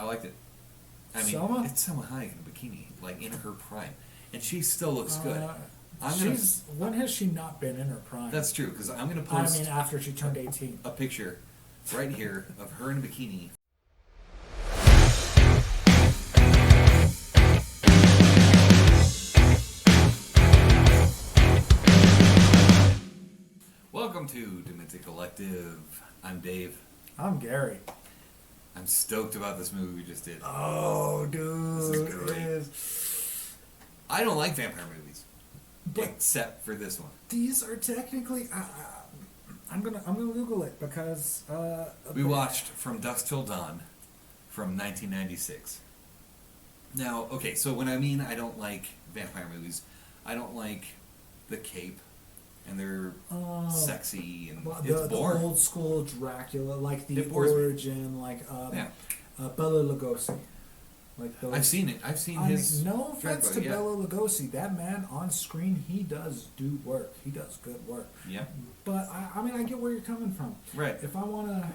I liked it. I mean, Selma? it's Selma Hayek in a bikini, like in her prime, and she still looks good. When has she not been in her prime? That's true, because I'm gonna I post mean, after she turned 18. a picture right here of her in a bikini. Welcome to Demented Collective. I'm Dave. I'm Gary. I'm stoked about this movie we just did. Oh, dude. This is great. I don't like vampire movies, except for this one. These are technically... I'm gonna Google it because... we watched From Dusk Till Dawn from 1996. Now, okay, so when I mean I don't like vampire movies, I don't like the cape, and they're sexy, and it's boring. The old school Dracula, like the me. origin, like Bela Lugosi. Like those. I've seen it. I've seen his. No offense Dracula, to Bela Lugosi, that man on screen, he does do work. He does good work. Yeah. But I mean, I get where you're coming from. Right. If I wanna,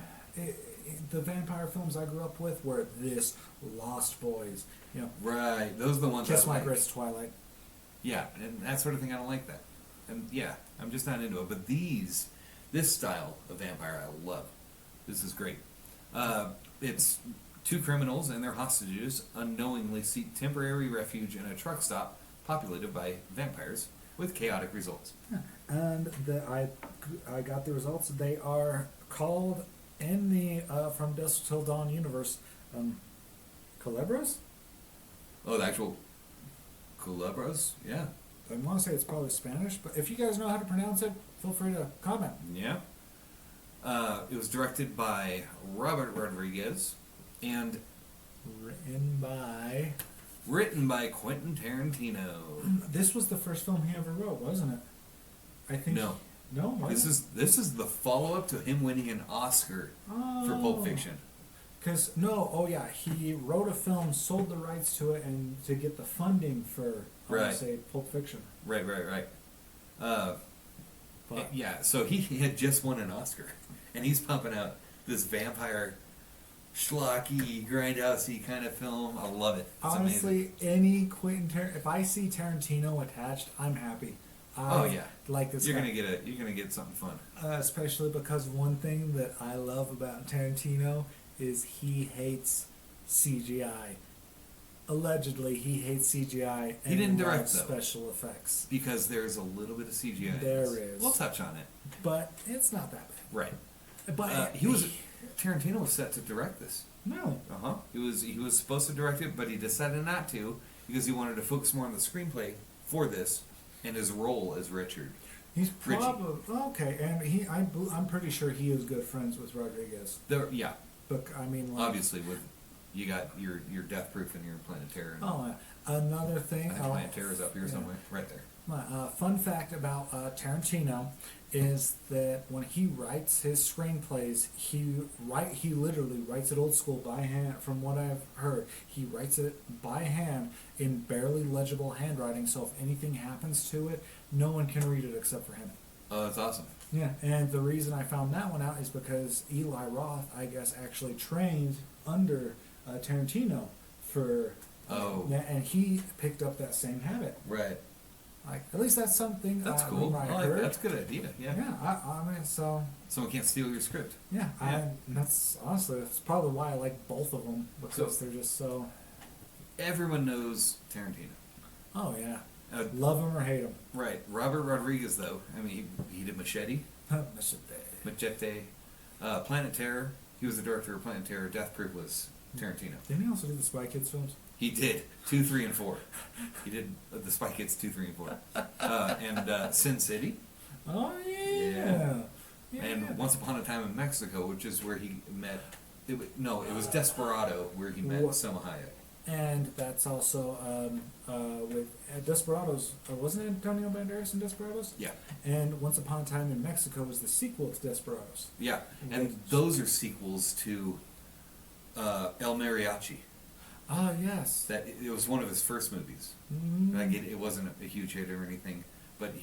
the vampire films I grew up with were this Lost Boys, you know. Right. Those are the ones. Kiss My Grits, Twilight. Yeah, and that sort of thing. I don't like that. And yeah, I'm just not into it. But this style of vampire, I love. This is great. It's two criminals and their hostages unknowingly seek temporary refuge in a truck stop populated by vampires with chaotic results. Yeah. And I got the results. They are called in the From Dusk Till Dawn universe, Culebras? Oh, the actual Culebras? Yeah. I want to say it's probably Spanish, but if you guys know how to pronounce it, feel free to comment. Yeah. It was directed by Robert Rodriguez and written by Quentin Tarantino. This was the first film he ever wrote, wasn't it? I think. No. No. This is the follow up to him winning an Oscar for Pulp Fiction. He wrote a film, sold the rights to it, and to get the funding for, say, Pulp Fiction. Right. So he had just won an Oscar, and he's pumping out this vampire, schlocky, grindhousey kind of film. I love it. It's honestly, amazing. if I see Tarantino attached, I'm happy. Like this. You're gonna get something fun. Especially because one thing that I love about Tarantino is he hates CGI. Allegedly, he hates CGI and he didn't direct special effects. Because there's a little bit of CGI. There is. We'll touch on it. But it's not that bad. Right. But Tarantino was set to direct this. No. He was supposed to direct it, but he decided not to because he wanted to focus more on the screenplay for this and his role as Richard. He's probably okay, and I'm pretty sure he is good friends with Rodriguez. Yeah. But I mean, obviously, you got your Death Proof and your Planet Terror. Another thing. Planet Terror is up here somewhere, right there. Fun fact about Tarantino is that when he writes his screenplays, he literally writes it old school by hand. From what I've heard, he writes it by hand in barely legible handwriting. So if anything happens to it, no one can read it except for him. Oh, that's awesome. Yeah, and the reason I found that one out is because Eli Roth, I guess, actually trained under Tarantino for... and he picked up that same habit. Right. Like, at least that's something... That's cool. That's a good idea, yeah. Yeah, I mean, so... Someone can't steal your script. Yeah, that's probably why I like both of them, because they're just so... Everyone knows Tarantino. Oh, yeah. Love him or hate him. Right. Robert Rodriguez, though, I mean, he did Machete. Machete. Planet Terror. He was the director of Planet Terror. Death Proof was Tarantino. Didn't he also do the Spy Kids films? He did. 2, 3, and 4. He did the Spy Kids 2, 3, and 4. And Sin City. Oh, yeah. And Once Upon a Time in Mexico, which is where he met... it was Desperado, where he met Selma Hayek. And that's also with Desperados. Wasn't it Antonio Banderas in Desperados? Yeah. And Once Upon a Time in Mexico was the sequel to Desperados. Yeah, and those are sequels to El Mariachi. Ah, yes. That it was one of his first movies. Mm-hmm. Like it wasn't a huge hit or anything, but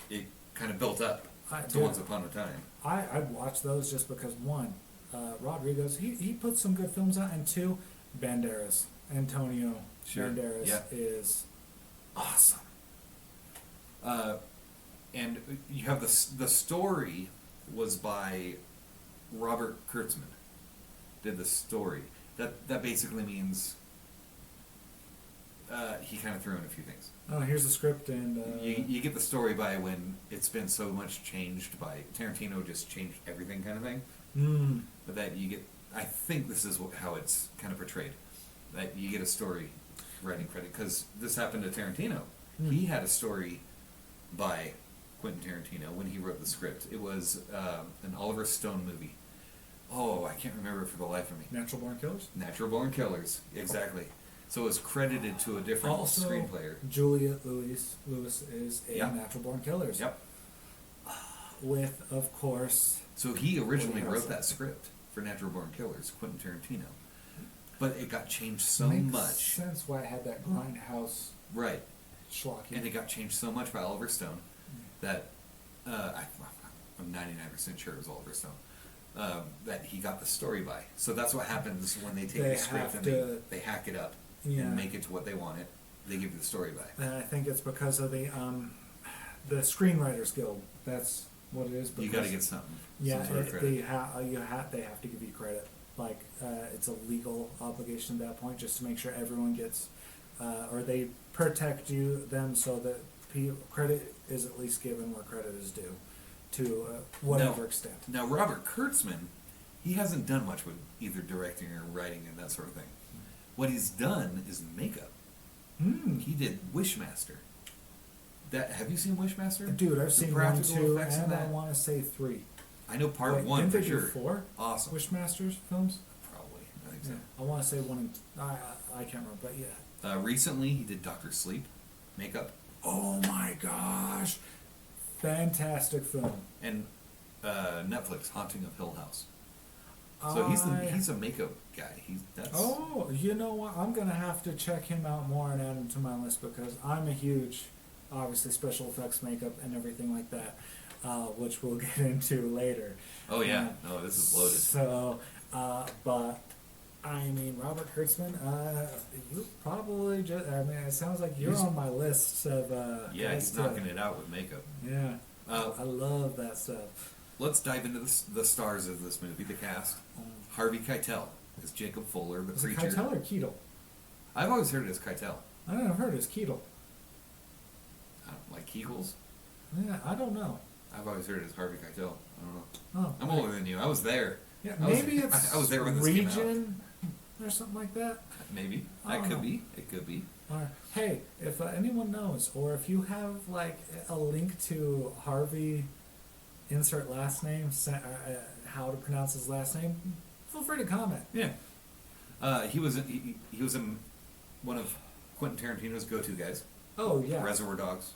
it kind of built up to Once Upon a Time. I watched those just because one, Rodriguez, he puts some good films out, and two, Banderas. Antonio Sure. Banderas Yeah. is awesome. And you have the story was by Robert Kurtzman. Did the story that basically means he kind of threw in a few things. Oh, here's the script, and You get the story by when it's been so much changed by Tarantino, just changed everything kind of thing. But that you get, I think this is how it's kind of portrayed, that you get a story writing credit, because this happened to Tarantino. He had a story by Quentin Tarantino when he wrote the script. It was an Oliver Stone movie. Oh, I can't remember it for the life of me. Natural Born Killers. Natural Born Killers, exactly. So it was credited to a different Also, screenplayer. Juliet Lewis is a Yeah. Natural Born Killers. Yep. With, of course, So he originally Woody wrote Harrelson. that script for Natural Born Killers, Quentin Tarantino. But it got changed so makes much. sense why it had that grindhouse Right. schlocky. And it got changed so much by Oliver Stone that I'm 99% sure it was Oliver Stone. That he got the story by. So that's what happens when they take They the script have and they hack it up Yeah. and make it to what they want it. They give you the story by. And I think it's because of the Screenwriters Guild. That's what it is. You got to get something. Yeah, some sort of credit. they have to give you credit. Like it's a legal obligation at that point, just to make sure everyone gets, or they protect them so that credit is at least given where credit is due, to whatever extent. Now, Robert Kurtzman, he hasn't done much with either directing or writing and that sort of thing. What he's done is makeup. He did Wishmaster. Have you seen Wishmaster? Dude, I've The seen one, practical two, effects in and I that? want to say three. I know part Wait, one didn't for they do sure. 4? Awesome. Wishmasters films? Probably. I think so. I want to say one and I can't remember, but yeah. Recently, he did Dr. Sleep makeup. Oh my gosh, fantastic film. And Netflix, Haunting of Hill House. So he's a makeup guy. Oh, you know what? I'm gonna have to check him out more and add him to my list, because I'm a huge, obviously, special effects, makeup, and everything like that, which we'll get into later. Oh yeah, no, this is loaded. So, but I mean, Robert Kurtzman, you probably just, I mean, it sounds like you're on my list of. Yeah, he's knocking it out with makeup. Yeah, I love that stuff. Let's dive into the stars of this movie, the cast. Harvey Keitel is Jacob Fuller, the Is it preacher. Keitel or Keatle? I've always heard it as Keitel. I don't know, I've heard it as Keatle. Like Kegels. Yeah, I don't know. I've always heard it as Harvey Keitel. I don't know. Oh, I'm older than you. I was there. yeah, I was- maybe it's I was there when this came out. region or something like that. Maybe. I That don't could know. be. It could be. Or hey, if anyone knows, or if you have like a link to Harvey, insert last name, how to pronounce his last name, feel free to comment. Yeah. He was in one of Quentin Tarantino's go-to guys. Oh yeah, Reservoir Dogs.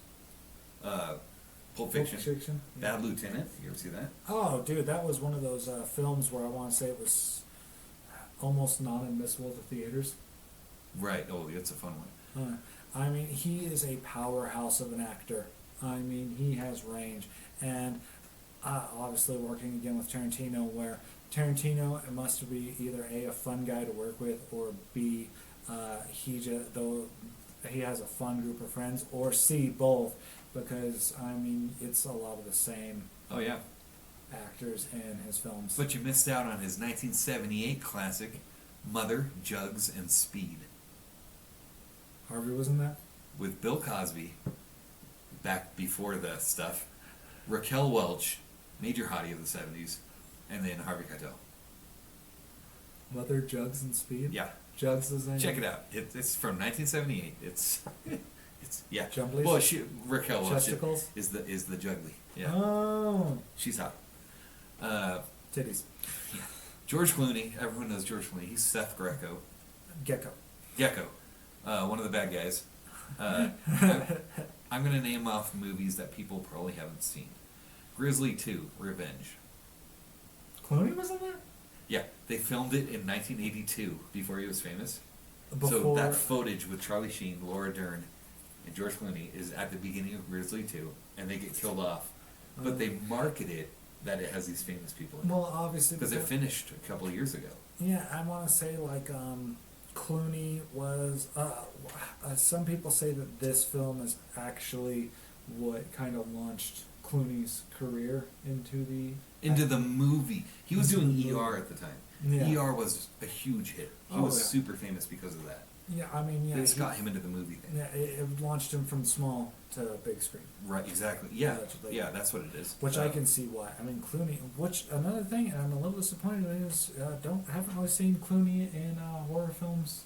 Pulp Fiction. Yeah. Bad Lieutenant. You ever see that? Oh, dude, that was one of those films where I want to say it was almost non-admissible to theaters. Right. Oh, it's a fun one. I mean, he is a powerhouse of an actor. I mean, he has range. And obviously working again with Tarantino, where Tarantino must be either A, a fun guy to work with, or B, he has a fun group of friends, or C, both, because, I mean, it's a lot of the same Oh, yeah. actors in his films. But you missed out on his 1978 classic, Mother, Jugs, and Speed, Harvey was in that? with Bill Cosby, back before the stuff, Raquel Welch, major hottie of the 70s, and then Harvey Keitel. Mother, Jugs, and Speed? Yeah. Jugs is in Check it out. It's from 1978. It's yeah. Jumblies? Well, Raquel Welch Chesticles? is the Juggly. Yeah. Oh. She's hot. Titties. George Clooney. Everyone knows George Clooney. He's Seth Greco. Gecko. One of the bad guys. I'm going to name off movies that people probably haven't seen. Grizzly 2, Revenge. Clooney was in that? Yeah, they filmed it in 1982 before he was famous. So Before- that footage with Charlie Sheen, Laura Dern, and George Clooney is at the beginning of Grizzly 2, and they get killed off. But they market it that it has these famous people in it. Well, obviously, Because it finished a couple of years ago. yeah, well, obviously, Because it finished a couple of years ago. yeah, I want to say like Clooney was. Some people say that this film is actually what kind of launched Clooney's career into Into the movie. He was Into doing the ER movie. at the time. Yeah. ER was a huge hit. He Oh, was yeah. super famous because of that. Yeah, I mean, yeah, This got him into the movie thing. yeah, it launched him from small to big screen. Right, exactly. Yeah, Allegedly. yeah, that's what it is. Which I can see why. I mean, Clooney. Which another thing, and I'm a little disappointed is haven't really seen Clooney in horror films.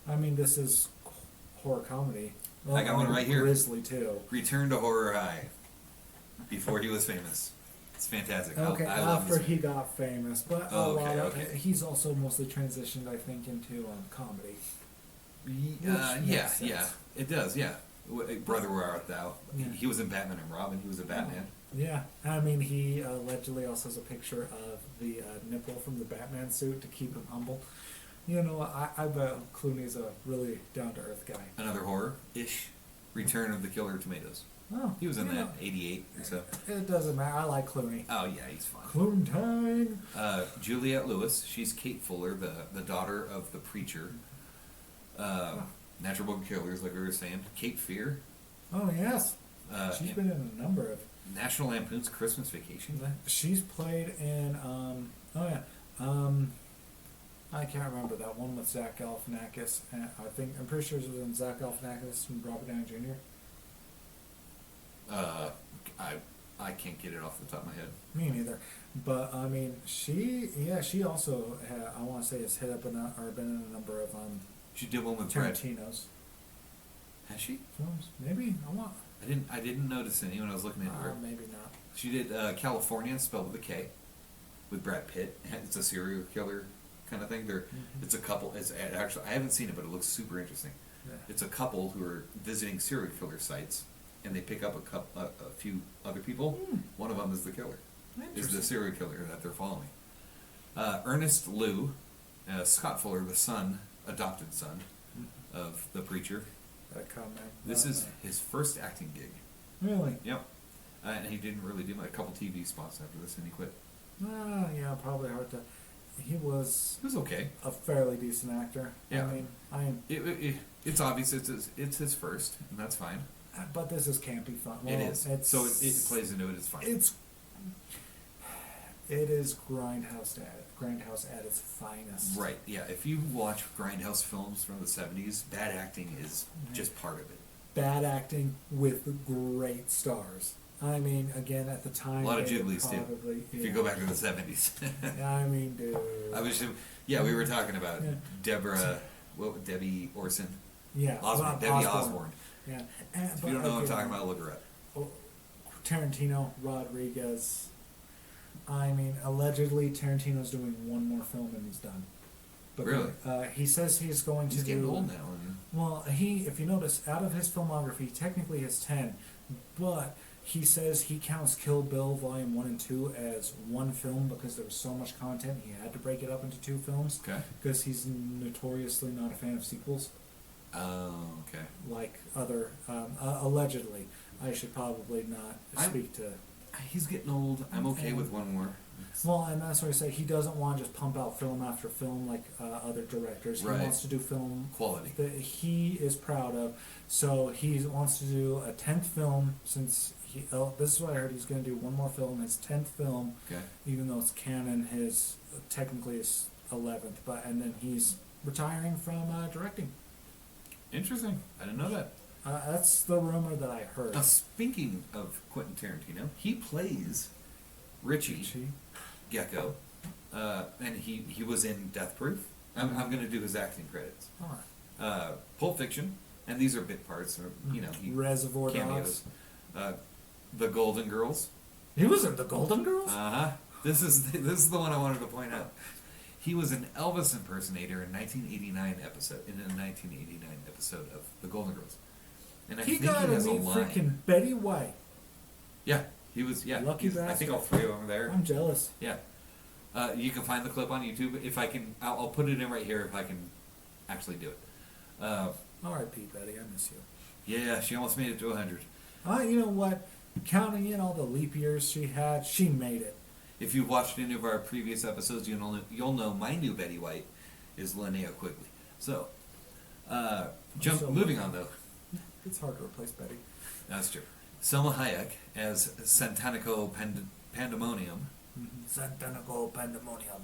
I mean, this is horror comedy. Well, I got one right here. Grizzly too. Return to Horror High. Before he was famous. It's fantastic. Okay, I love after this. he got famous, but Oh, a lot okay, of okay. he's also mostly transitioned, I think, into comedy. Yeah, Which makes sense. yeah. It does, yeah. Brother, Where Art Thou? Yeah. He was in Batman and Robin. He was a Batman. Yeah, I mean, he allegedly also has a picture of the nipple from the Batman suit to keep him humble. You know, I bet Clooney's a really down-to-earth guy. Another horror-ish. Return of the Killer Tomatoes. Oh, He was in you that, know, 88 or so. It doesn't matter. I like Clooney. Oh, yeah, he's fun. Clooney. Juliette Lewis. She's Kate Fuller, the daughter of the preacher. Natural Born Killers, like we were saying. Cape Fear. Oh yes, she's and been in a number of. National Lampoon's Christmas Vacation. She's played in. I can't remember that one with Zach Galifianakis. I'm pretty sure it was in Zach Galifianakis and Robert Downey Jr. I can't get it off the top of my head. Me neither. But I mean, she also I want to say has hit up been in a number of She did one with Brad. Tarantino's Has she? films. Maybe I didn't notice any when I was looking at her. maybe not. She did California, spelled with a K, with Brad Pitt. It's a serial killer kind of thing. It's a couple. Actually, I haven't seen it, but it looks super interesting. Yeah. It's a couple who are visiting serial killer sites, and they pick up a few other people. One of them is the killer. Is the Interesting. serial killer that they're following. Ernest Liu, Scott Fuller, the son, adopted son of the preacher. That comment. This is his first acting gig. Really. Yep. And he didn't really do much. A couple TV spots after this, and he quit. Yeah, probably hard to. He was It was okay. a fairly decent actor. Yeah. I mean, It's obvious it's his first, and that's fine. but this is campy fun. Well, it is. So it plays into it. It's fine. It is grindhouse at its finest. Right. Yeah. If you watch grindhouse films from the '70s, bad acting is just part of it. Bad acting with great stars. I mean, again, at the time, A lot of they Jigglies too. probably, If you go back to the '70s. I mean, dude. We were talking about Yeah. Debbie Orson. Yeah, Osborne. Debbie Osborne. Yeah. If you don't know what I'm talking about, look her up. Tarantino, Rodriguez. I mean, allegedly Tarantino's doing one more film and he's done. But Really? He says he's going to He's do. getting old now. And Well, if you notice, out of his filmography, he technically has 10, but he says he counts Kill Bill Volume 1 and 2 as one film because there was so much content, he had to break it up into two films. Okay. Because he's notoriously not a fan of sequels, Oh, okay. like other, allegedly. I should probably not speak to. He's getting old. I'm okay with one more. Well, and that's what I say. He doesn't want to just pump out film after film like other directors. He Right. wants to do film Quality. that he is proud of. So he wants to do a 10th film since this is what I heard. He's going to do one more film, his 10th film, Okay. even though it's canon. Technically his 11th, and then he's retiring from directing. Interesting. I didn't know that. That's the rumor that I heard. Now, speaking of Quentin Tarantino, he plays Richie Gecko, and he was in Death Proof. I'm going to do his acting credits. All right. Pulp Fiction, and these are bit parts, or Reservoir cameos. Dogs. The Golden Girls. He was in the Golden Girls. This is the one I wanted to point out. He was an Elvis impersonator in a 1989 episode of The Golden Girls, and I He think got he to has a meet line. freaking Betty White. Yeah, he was. Yeah, Lucky I think bastard. all three of them are there. I'm jealous. Yeah, you can find the clip on YouTube if I can. I'll put it in right here if I can actually do it. R.I.P. Betty, I miss you. Yeah, she almost made it to 100. You know what? Counting in all the leap years she had, she made it. If you've watched any of our previous episodes, you'll know my new Betty White is Linnea Quigley. So, moving on though. It's hard to replace Betty. That's true. Selma Hayek as Santanico Pandemonium. Santanico Pandemonium.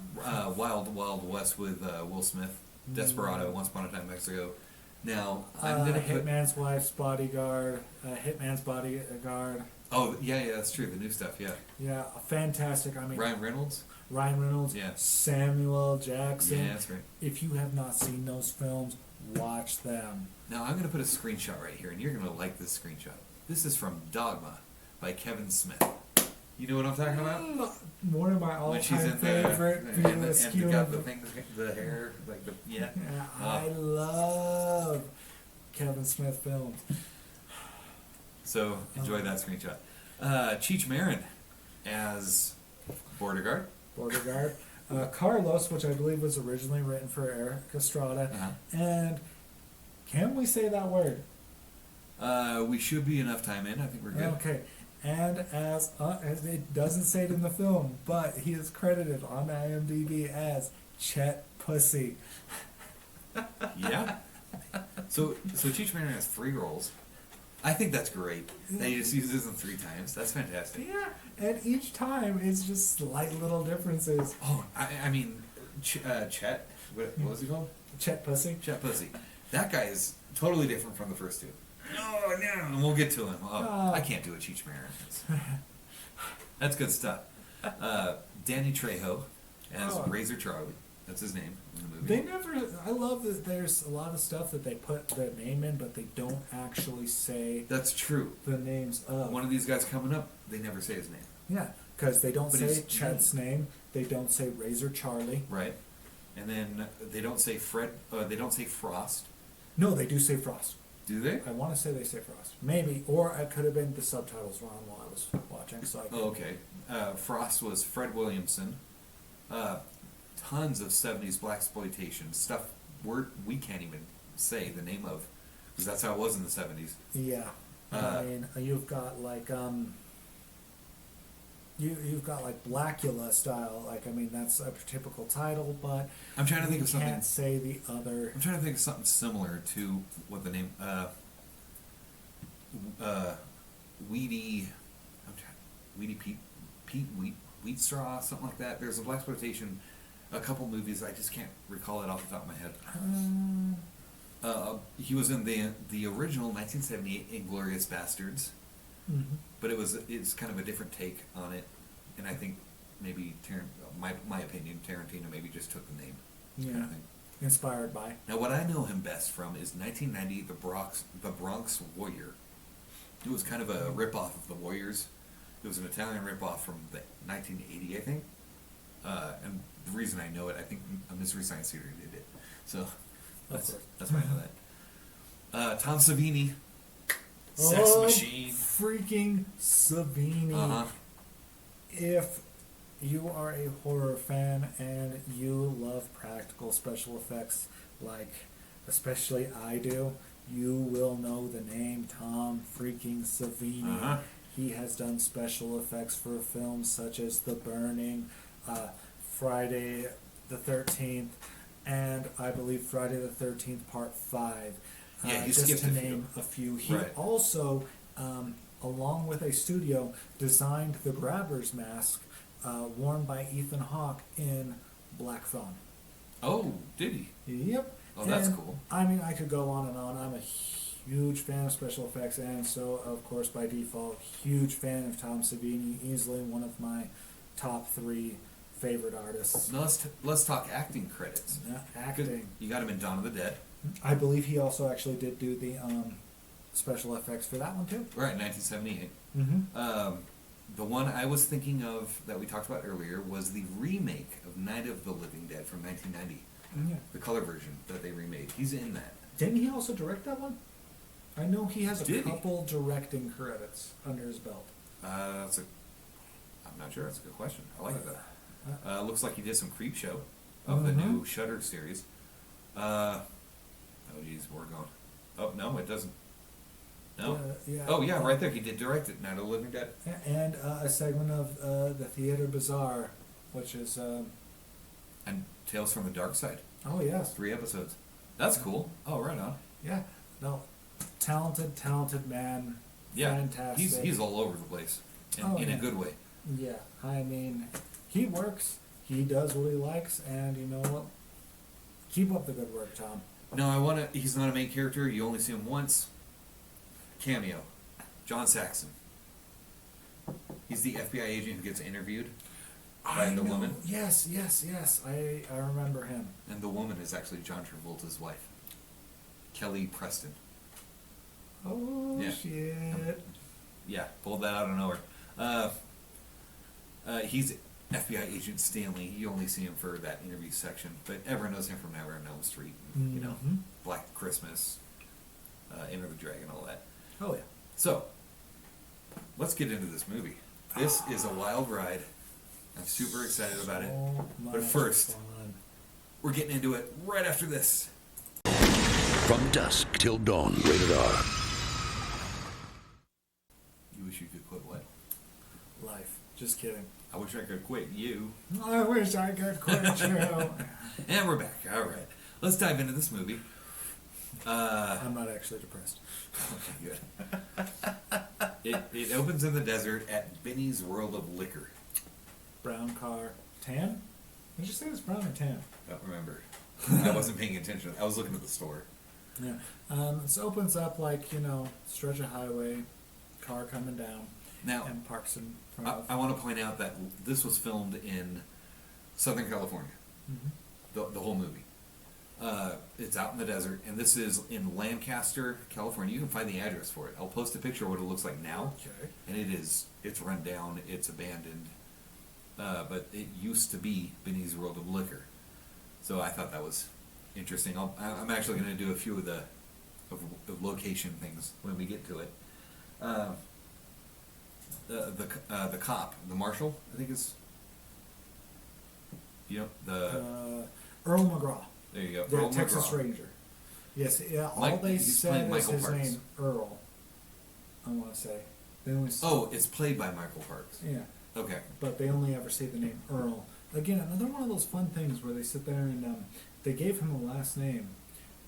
Wild Wild West with Will Smith. Desperado, Once Upon a Time in Mexico. Now, I'm gonna put... Hitman's Wife's Bodyguard. Hitman's Bodyguard. Oh, yeah, that's true. The new stuff, yeah. Yeah, fantastic. I mean... Ryan Reynolds? Yeah. Samuel Jackson. Yeah, that's right. If you have not seen those films, watch them. Now, I'm going to put a screenshot right here, and you're going to like this screenshot. This is from Dogma by Kevin Smith. You know what I'm talking about? One of my all-time favorite. And got the thing, the hair, like the... Yeah. I love Kevin Smith films. So, enjoy that screenshot. Cheech Marin as Border Guard. Carlos, which I believe was originally written for Eric Estrada. Uh-huh. And can we say that word? We should be enough time in. I think we're good. Okay. And as it doesn't say it in the film, but he is credited on IMDb as Chet Pussy. Yeah. So Cheech Marin has 3 roles. I think that's great. And he just uses them 3 times. That's fantastic. Yeah, and each time it's just slight little differences. Oh, I mean, Chet. What was he called? Chet Pussy. Chet Pussy. That guy is totally different from the first 2. No, and we'll get to him. I can't do a Cheech Marin. That's good stuff. Danny Trejo as Razor Charlie. That's his name in the movie. I love that there's a lot of stuff that they put their name in, but they don't actually say... That's true. ...the names of... One of these guys coming up, they never say his name. Yeah, because they don't say Chet's name. They don't say Razor Charlie. Right. And then they don't say they don't say Frost. No, they do say Frost. Do they? I want to say they say Frost. Maybe. Or it could have been the subtitles wrong while I was watching. So okay. Frost was Fred Williamson. Tons of 70s blaxploitation stuff we can't even say the name of, because that's how it was in the 70s. Yeah. I mean, you've got like you've got like Blackula style. Like, I mean, that's a typical title, but I'm trying to think of something. Can't say the other. I'm trying to think of something similar to what the name Weedy. Weedy Pete Wheatstraw, something like that. There's a blaxploitation. A couple movies, I just can't recall it off the top of my head. He was in the original 1978 Inglourious Bastards, but it's kind of a different take on it, and I think maybe my opinion, Tarantino maybe just took the name. Yeah, kind of thing. Inspired by. Now, what I know him best from is 1990 The Bronx Warrior. It was kind of a rip-off of The Warriors. It was an Italian rip-off from 1980, I think. And the reason I know it, I think a Mystery Science Theater did it. So that's why I know that. Tom Savini, Sex Machine. Freaking Savini. Uh-huh. If you are a horror fan and you love practical special effects, like especially I do, you will know the name Tom freaking Savini. Uh-huh. He has done special effects for films such as The Burning, Friday the 13th, and I believe Friday the 13th Part 5. Yeah, he just skipped to a name a few. He Right. also, along with a studio, designed the Grabber's mask worn by Ethan Hawke in Black Phone. Oh, did he? Yep. Oh, that's cool. I mean, I could go on and on. I'm a huge fan of special effects, and so, of course, by default, huge fan of Tom Savini. Easily one of my top 3 favorite artists. Now let's talk acting credits. Yeah, acting. You got him in Dawn of the Dead. I believe he also actually did do the special effects for that one too. Right, 1978. Mm-hmm. The one I was thinking of that we talked about earlier was the remake of Night of the Living Dead from 1990. Yeah. The color version that they remade. He's in that. Didn't he also direct that one? I know he has Did a he? couple directing credits under his belt. I'm not sure. That's a good question. I like that. Looks like he did some Creep Show of the new Shudder series. Oh, geez, we're going. Oh, no, it doesn't. No. Yeah. Oh yeah, right there. He did direct it. Night of the Living Dead. And a segment of the Theater Bazaar, which is And Tales from the Dark Side. oh yes, 3 episodes. That's cool. Oh, right on. yeah, no, talented man, Yeah. fantastic. He's all over the place in, Oh, in yeah. a good way. Yeah, I mean, he works, he does what he likes, and you know what? Keep up the good work, Tom. No, he's not a main character. You only see him once. Cameo. John Saxon. He's the FBI agent who gets interviewed by the woman. Yes, I remember him. And the woman is actually John Travolta's wife. Kelly Preston. Oh, Yeah. shit. Yeah, pulled that out of nowhere. He's FBI agent Stanley. You only see him for that interview section, but everyone knows him from Nightmare on Elm Street. You know, Mhm. Black Christmas, Enter the Dragon, all that. Oh, yeah. So, let's get into this movie. This is a wild ride. I'm super excited about it. So But much first, fun. we're getting into it right after this. From Dusk Till Dawn, rated R. You wish you could quit what? Life. Just kidding. I wish I could quit you. I wish I could quit you. And we're back. All right. Let's dive into this movie. I'm not actually depressed. Okay, good. It opens in the desert at Benny's World of Liquor. Brown car. Tan? Did you say it was brown or tan? Don't remember. I wasn't paying attention. I was looking at the store. Yeah. This opens up like, stretch of highway, car coming down, Now, and parks in front of. I want to point out that this was filmed in Southern California. Mhm. The whole movie. It's out in the desert, and this is in Lancaster, California. You can find the address for it. I'll post a picture of what it looks like now. Okay. And it's run down, it's abandoned. But it used to be Benny's World of Liquor. So I thought that was interesting. I'm actually going to do a few of the location things when we get to it. The cop, the marshal, I think is, Earl McGraw, there you go. the Earl Texas McGraw. Ranger. Yes, yeah. All Mike- they he's said playing is Michael his Parks. name, Earl. I want to say. They only Oh, it's played by Michael Parks. yeah, Okay. but they only ever say the name Earl. Again, another one of those fun things where they sit there and they gave him a last name.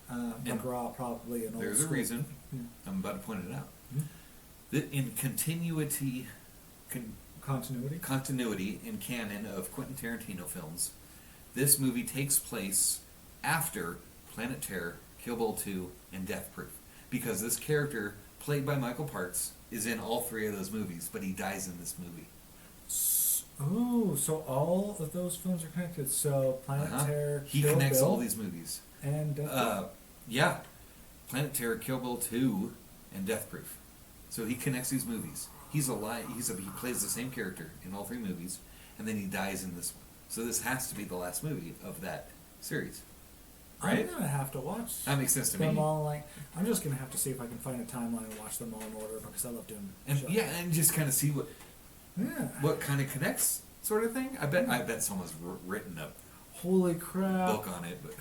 McGraw, probably an old There's a school- reason. Yeah. I'm about to point it out. Mhm. In continuity Continuity. in canon of Quentin Tarantino films, this movie takes place after Planet Terror, Kill Bill 2, and Death Proof. Because this character, played by Michael Parks, is in all 3 of those movies, but he dies in this movie. Oh, so all of those films are connected. So Planet Terror, He Kill connects Bill, all these movies. and Yeah. Planet Terror, Kill Bill 2, and Death Proof. So he connects these movies. He's alive. He plays the same character in all 3 movies, and then he dies in this one. So this has to be the last movie of that series, right? I'm gonna have to watch That makes sense to them me. all. I'm just gonna have to see if I can find a timeline and watch them all in order because I love doing. And shows. yeah, and just kind of see Yeah. what kind of connects, sort of thing. I bet someone's written a Holy crap! book on it, but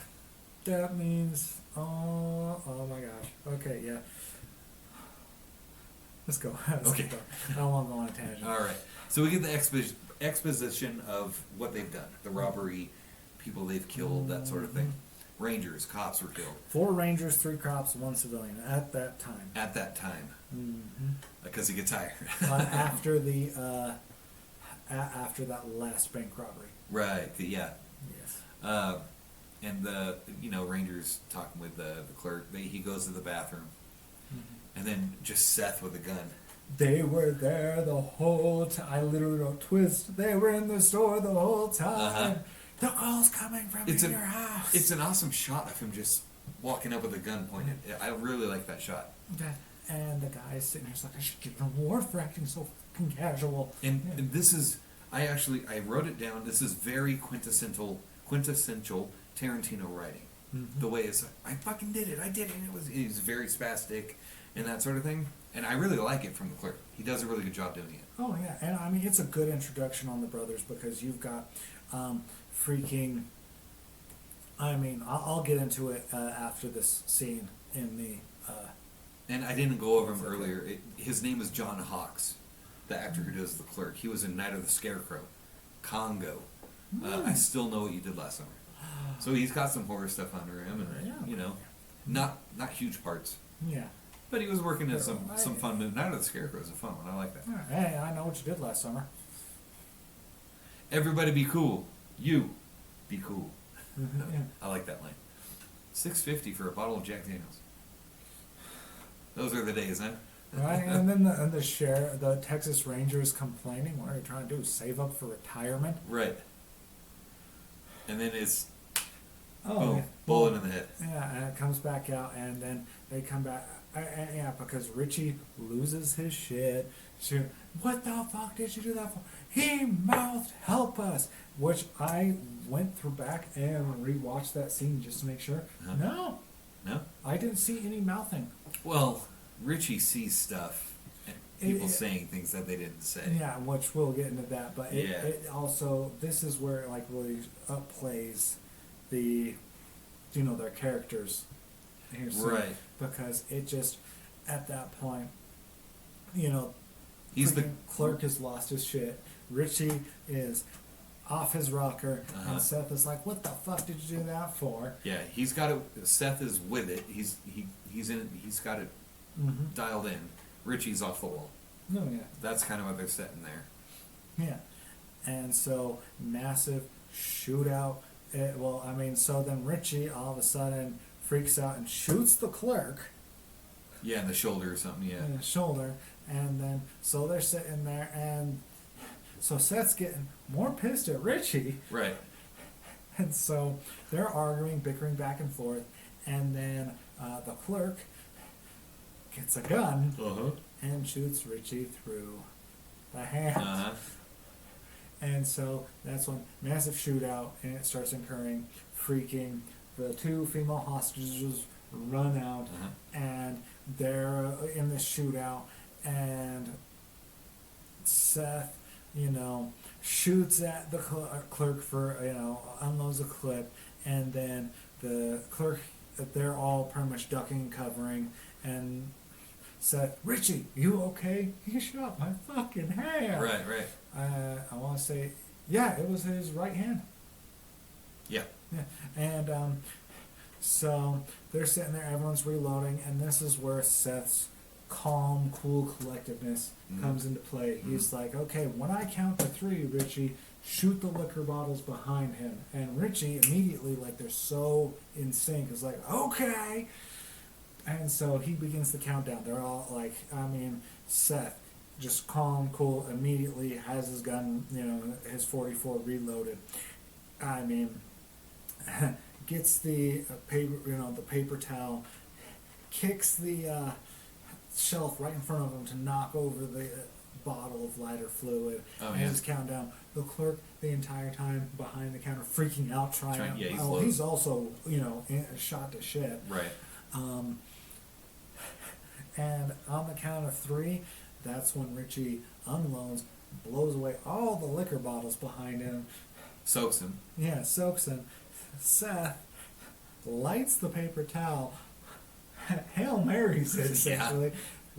That means oh my gosh. Okay, yeah. Let's go. Okay. Keep going. I don't want to go on a tangent. all right. So we get the exposition of what they've done, the robbery, people they've killed, that sort of thing. Rangers, cops were killed 4 Rangers, 3 cops, 1 civilian at that time. at that time because he gets tired. After the after that last bank robbery. Right. Yeah. Yes. And the Rangers talking with the clerk. He goes to the bathroom, and then just Seth with a gun. They were there the whole time. I literally wrote twist. They were in the store the whole time. The calls coming from your house. It's an awesome shot of him just walking up with a gun pointed. I really like that shot. And the guy's sitting here, he's like, I should give him an award for acting so fucking casual. And this is, I wrote it down. This is very quintessential Tarantino writing. The way it's like, I fucking did it. I did it. And he's very spastic and that sort of thing. And I really like it from the clerk. He does a really good job doing it. Oh yeah, and I mean it's a good introduction on the brothers because you've got freaking. I mean, I'll get into it after this scene in And I didn't go over him earlier. His name is John Hawkes, the actor who does the Clerk. He was in Night of the Scarecrow, Congo. I Still Know What You Did Last Summer. So he's got some horror stuff under him, and you know, not huge parts. Yeah. But he was working in some fun movie. Night of the Scarecrow is a fun one. I like that. Hey, I know what you did last summer. Everybody be cool. You be cool. Yeah. I like that line. $6.50 for a bottle of Jack Daniels. Those are the days, huh? Right, and then the Texas Ranger is complaining. What are you trying to do? Save up for retirement? Right. And then it's Oh, yeah. bullet in the head. Yeah, and it comes back out, and then they come back. Yeah, because Richie loses his shit. What the fuck did you do that for? He mouthed, "Help us," which I went through back and rewatched that scene just to make sure. Uh-huh. No? I didn't see any mouthing. Well, Richie sees stuff and people saying things that they didn't say. Yeah, which we'll get into that, but it also, this is where it like really upplays the, you know, their characters. Here, so, Right. Because it just, at that point, you know, He's the Clerk has lost his shit. Richie is off his rocker, Uh-huh. and Seth is like, "What the fuck did you do that for?" Yeah, he's got it. Seth is with it. He's in it. He's got it dialed in. Richie's off the wall. No, yeah. That's kind of what they're setting there. Yeah. And so, massive shootout. So then Richie all of a sudden freaks out and shoots the Clerk Yeah, in the shoulder or something. Yeah. in the shoulder. And then, so they're sitting there, and so Seth's getting more pissed at Richie. Right. And so they're arguing, bickering back and forth. And then the Clerk gets a gun and shoots Richie through the hand. Uh-huh. And so that's when massive shootout, and it starts occurring, freaking. The two female hostages run out, and they're in this shootout, and Seth, you know, shoots at the Clerk for, you know, unloads a clip, and then the Clerk, they're all pretty much ducking and covering, and Seth, "Richie, you okay? He shot my fucking hand." Right. Right. I want to say, yeah, it was his right hand. Yeah. Yeah, and so they're sitting there, everyone's reloading, and this is where Seth's calm, cool collectiveness comes into play. He's like, "Okay, when I count to 3, Richie, shoot the liquor bottles behind him." And Richie immediately, like, they're so in sync, is like, "Okay." And so he begins the countdown. They're all like, Seth, just calm, cool, immediately has his gun, you know, his 44 reloaded. Gets the paper, you know, the paper towel, kicks the shelf right in front of him to knock over the bottle of lighter fluid. Oh, and yeah. his countdown. The Clerk the entire time behind the counter, freaking out, trying. Yeah, he's also, you know, shot to shit. Right. And on the count of 3, that's when Richie unloads, blows away all the liquor bottles behind him. Soaks him. Yeah, soaks him. Seth lights the paper towel. Hail Marys it, essentially.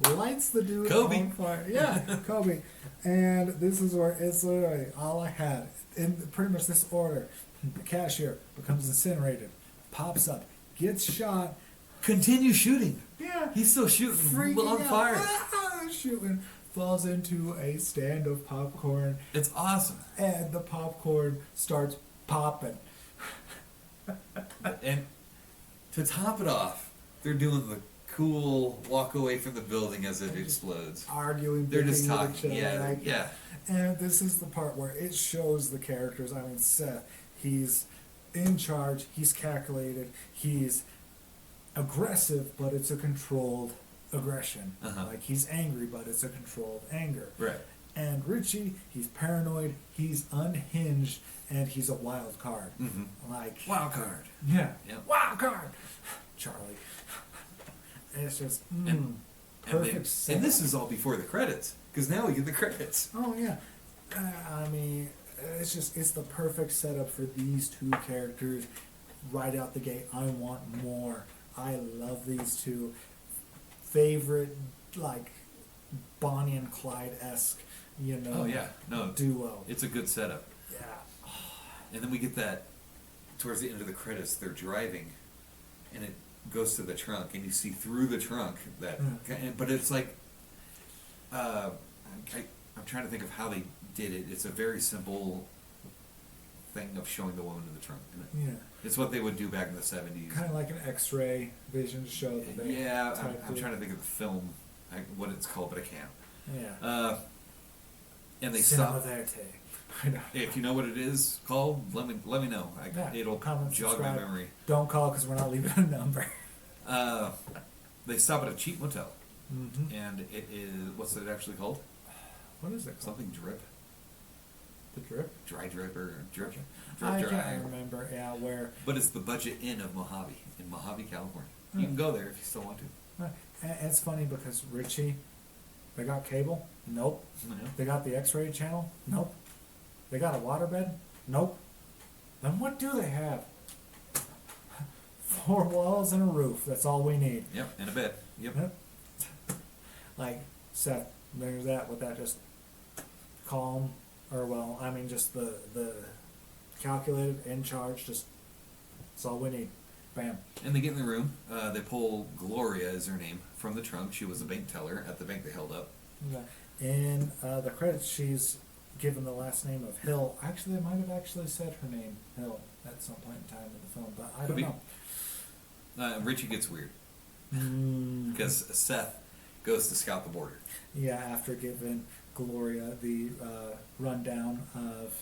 Lights the dude Kobe. on fire. Yeah, Kobe. And this is where it's literally all I had. In pretty much this order. The cashier becomes incinerated. Pops up. Gets shot. Continue shooting. Yeah. He's still shooting. Freaking On out. fire. Shooting. Falls into a stand of popcorn. It's awesome. And the popcorn starts popping. And to top it off, they're doing the cool walk away from the building as it explodes. Arguing. They're just bickering talking. with each other, Yeah. like, Yeah. And this is the part where it shows the characters. Seth, he's in charge, he's calculated, he's aggressive, but it's a controlled aggression. Like, he's angry, but it's a controlled anger. Right. And Richie, he's paranoid, he's unhinged, and he's a wild card. Like, Wild card. yeah, Yep. wild card, Charlie. It's just perfect. And this is all before the credits, because now we get the credits. Oh yeah, it's the perfect setup for these two characters right out the gate. I want more. I love these two. favorite, like, Bonnie and Clyde-esque, Oh yeah, no, duo. it's a good setup. Yeah. And then we get that towards the end of the credits. They're driving, and it goes to the trunk, and you see through the trunk that. But it's like, I'm trying to think of how they did it. It's a very simple thing of showing the woman in the trunk. Isn't it? Yeah. It's what they would do back in the 70s. Kind of like an X-ray vision to show that they. Yeah, I'm typed trying it. to think of the film, what it's called, but I can't. Yeah. And they Cinema stop. Verite. I know. If you know what it is called, let me know. Yeah, It'll comment, jog my subscribe. memory. Don't call because we're not leaving a number. They stop at a cheap motel, Mm-hmm. and it is, what's it actually called? What is it called? Something drip, The Drip? dry drip or drip, I drip dry. can't remember. Yeah, where. But it's the Budget Inn of Mojave in Mojave, California. You can go there if you still want to. And it's funny because Richie, they got cable? Nope. You know? They got the X-ray channel? Nope. They got a waterbed? Nope. Then what do they have? 4 walls and a roof. That's all we need. Yep, and a bed. Yep. Yep. Like, Seth, there's that with that just calm, or well, I mean just the calculated, in charge, just, that's all we need. Bam. And they get in the room. They pull Gloria, is her name, from the trunk. She was a bank teller at the bank they held up. Yeah. In the credits, she's given the last name of Hill. Actually, they might have actually said her name, Hill, at some point in time in the film, but I Could don't be. know. Richie gets weird Mm, because Seth goes to scout the border. yeah, after giving Gloria the rundown of,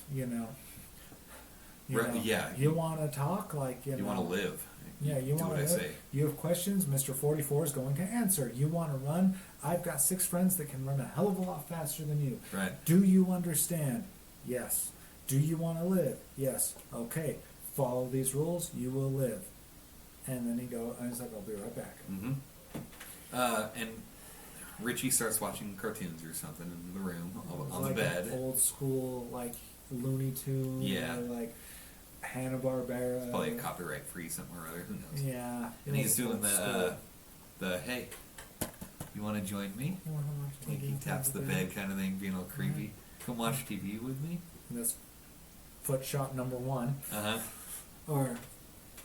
Right, yeah. you want to talk, like, You want to live. Yeah, you do want what I to. say. You have questions. Mr. 44 is going to answer. You want to run. I've got 6 friends that can run a hell of a lot faster than you. Right. Do you understand? Yes. Do you want to live? Yes. Okay. Follow these rules. You will live. And then he's like, I'll be right back. Mm-hmm. And Richie starts watching cartoons or something in the room on like the bed. An old school, like Looney Tunes. Yeah. Or like Hanna-Barbera. Probably copyright free something or other. Who knows? Yeah. And he's doing old school. the hey, you want to join me? You wanna watch Like he TV taps the today? bed kind of thing, being all creepy. Come watch TV with me. And that's foot shot number 1. Uh Or,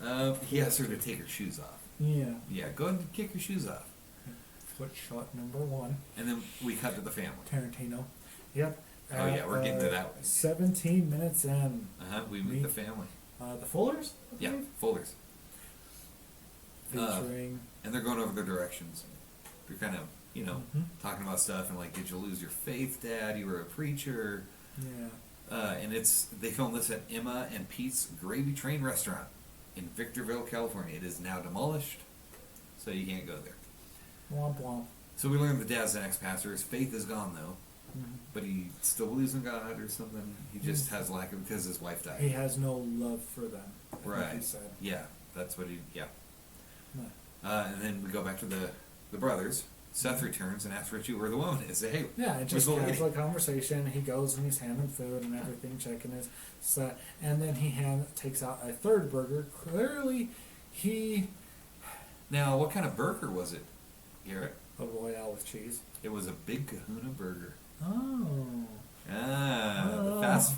huh. He asks her to take her shoes off. yeah. Yeah, go ahead and kick your shoes off. Foot shot number 1. And then we cut to the family. Tarantino. Yep. Oh, yeah, we're getting to that one. 17 minutes in. We meet the family. The Fullers? I Yeah, believe? Fullers. Featuring. And they're going over their directions. They're kind of, Mhm. talking about stuff and like, did you lose your faith, Dad? You were a preacher. Yeah. And they filmed this at Emma and Pete's Gravy Train Restaurant in Victorville, California. It is now demolished, so you can't go there. Womp womp. So we learned the dad's an ex-pastor. His faith is gone though, Mhm. but he still believes in God or something. He just has lack of because his wife died. He has no love for them. I think Right. He said. Yeah, that's what he. Yeah. No. And then we go back to the brothers. Seth returns and asks Richie where the woman is. Say, hey, Yeah, it where's just the lady? casual conversation. He goes and he's handing food and everything, checking his set, and then he takes out a third burger. Clearly, he Now, what kind of burger was it, Garrett? a Royale with cheese. It was a Big Kahuna burger. Oh.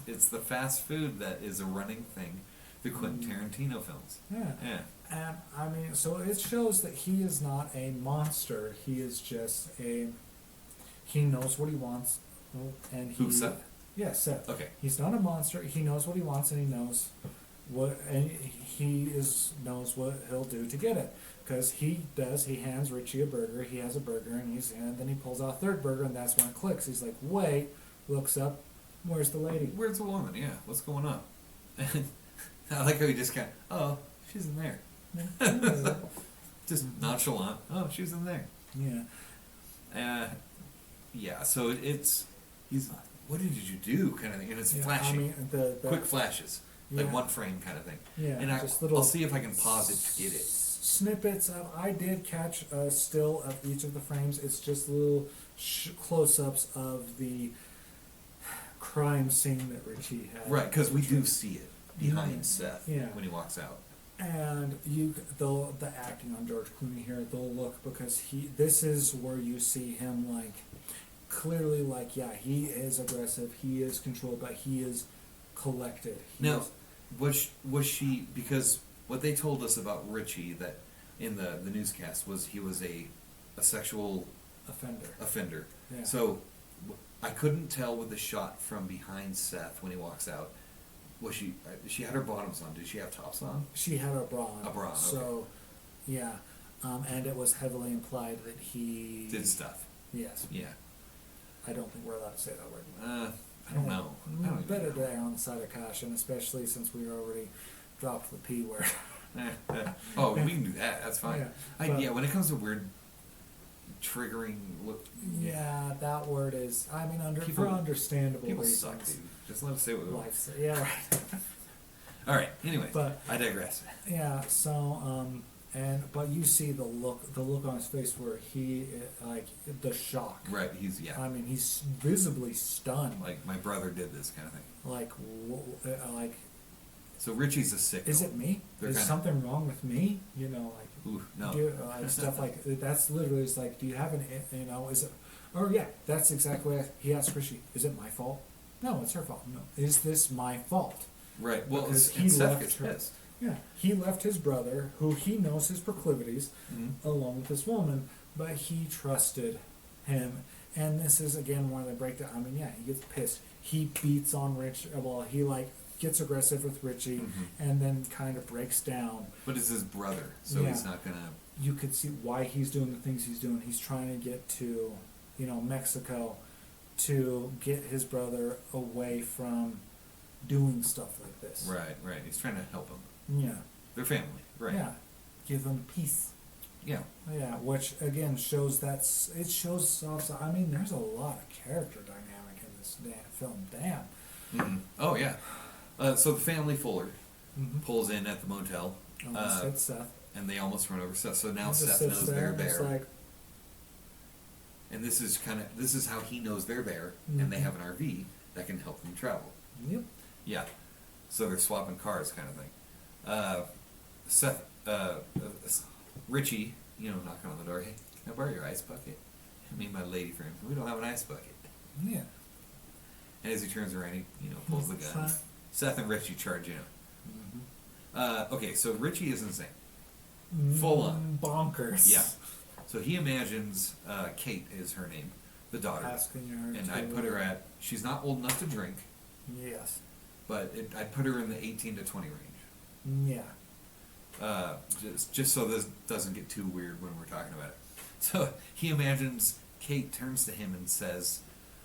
It's the fast food that is a running thing. The Quentin Tarantino films. Yeah. Yeah. And I mean, so it shows that he is not a monster. He is just he knows what he wants, and he. Who, Seth? Yeah, Seth. Okay. He's not a monster. He knows what he wants, and he knows knows what he'll do to get it. Because he hands Richie a burger. He has a burger, and then he pulls out a third burger, and that's when it clicks. He's like, wait, looks up, where's the lady? Where's the woman? Yeah, what's going on? I like how he just kind of, oh, she's in there. Just nonchalant. Oh, she's in there. Yeah. Yeah, so he's, what did you do kind of thing, and it's Yeah, flashing. I mean, the quick flashes, like Yeah. one frame kind of thing. Yeah, And just little I'll see if I can pause it to get it. snippets of. I did catch a still of each of the frames. It's just little close-ups of the crime scene that Richie had. Right, because we do see it behind Yeah. Seth Yeah. when he walks out. And the acting on George Clooney here, they'll look, because this is where you see him like clearly, like, yeah, he is aggressive, he is controlled, but he is collected. Now, was she, because what they told us about Richie, that in the newscast, was he was a sexual offender. Yeah. So I couldn't tell with the shot from behind Seth when he walks out. Was she had her bottoms on? Did she have tops on? She had a bra on. A bra on, So, okay. yeah. And it was heavily implied that he... Did stuff. Yes. Yeah. I don't think we're allowed to say that word. I don't know. I don't even Better know. to err on the side of caution, especially since we already dropped the P word. Oh, we can do that. That's fine. Yeah, Yeah, when it comes to weird, triggering look. Yeah, that word is, I mean, People- for understandable People reasons. suck, dude. Just let us say what we want. Life's, yeah, right. All right. Anyway, But- I digress. Yeah, so, but you see the look on his face where he, like, the shock. Right. I mean, he's visibly stunned. Like my brother did this kind of thing. Like, So Richie's a sick. is it me? They're Is kinda- something wrong with me? You know, like, Ooh, no. stuff like that's literally, it's like, do you have is it? Or yeah, that's exactly what he asked Rishi. Is it my fault? No, it's her fault. No, is this my fault? Right. Well, Because and Seth gets her. pissed. Yeah, he left his brother, who he knows his proclivities, along with this woman, but he trusted him. And this is again one of the breakdown. I mean, yeah, he gets pissed. He beats on Rich. Well, he like gets aggressive with Richie, and then kind of breaks down. But it's his brother, so Yeah. he's not gonna. You could see why he's doing the things he's doing. He's trying to get to, Mexico, to get his brother away from doing stuff like this. Right. Right. He's trying to help him. Yeah. They're family. Right. Yeah. Give them peace. Yeah. Yeah, which again shows it shows soft. I mean, there's a lot of character dynamic in this film. Damn. Oh yeah. So the family Fuller Mm-hmm. pulls in at the motel, Almost hit Seth. and they almost run over Seth. So now He just Seth sits knows there they're and it's there, like, and this is how he knows they're there, and they have an RV that can help them travel. yep. Yeah. So they're swapping cars, kind of thing. Seth, Richie, knocking on the door. Hey, can I borrow your ice bucket? I mean, my lady friend. We don't have an ice bucket. Yeah. And as he turns around, he pulls the gun. Seth and Richie charge in. Okay, so Richie is insane. Full on. Bonkers. Yeah. So he imagines Kate is her name, the daughter. Asking her And to, I'd put her at, she's not old enough to drink, Yes. but I'd put her in the 18 to 20 range. Yeah. Just so this doesn't get too weird when we're talking about it. So he imagines Kate turns to him and says,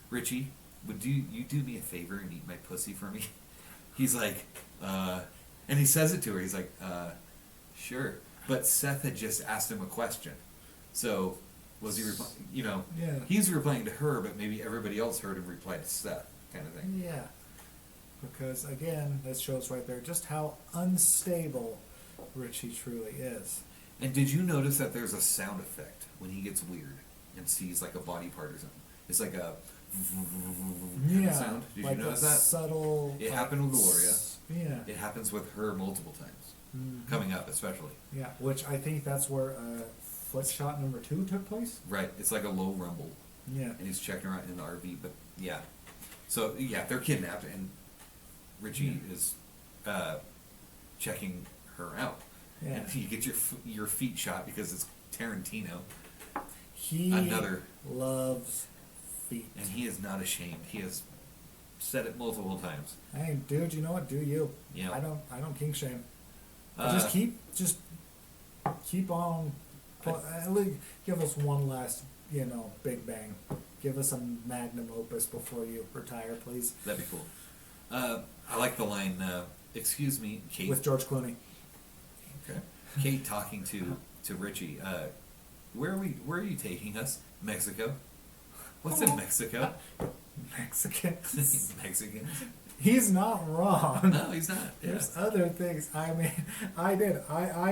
Richie, would you do me a favor and eat my pussy for me? He's like, and he says it to her. He's like, sure. But Seth had just asked him a question. So was he, Yeah. he's replying to her, but maybe everybody else heard him reply to Seth, kind of thing. Yeah. Because again, this shows right there just how unstable Richie truly is. And did you notice that there's a sound effect when he gets weird and sees like a body part or something? It's like a kind of sound. Did like you notice a that? subtle. It happened with Gloria. Yeah. It happens with her multiple times, coming up especially. Yeah, which I think that's where foot shot number 2 took place. Right, it's like a low rumble, Yeah. and he's checking around in the RV. But yeah, so yeah, they're kidnapped, and Richie is checking her out, Yeah. and you get your feet shot because it's Tarantino, He Another- loves feet. and he is not ashamed. He has said it multiple times. Hey, dude, you know what? Do you? Yeah. I don't kink shame. Uh, just keep on. At least give us one last, big bang. Give us a magnum opus before you retire, please. That'd be cool. I like the line, excuse me, Kate. With George Clooney. Okay. Kate talking to Richie. Where are you taking us? Mexico. What's in Mexico? Mexicans. Mexicans. He's not wrong. No, he's not. Yeah. There's other things. I mean, I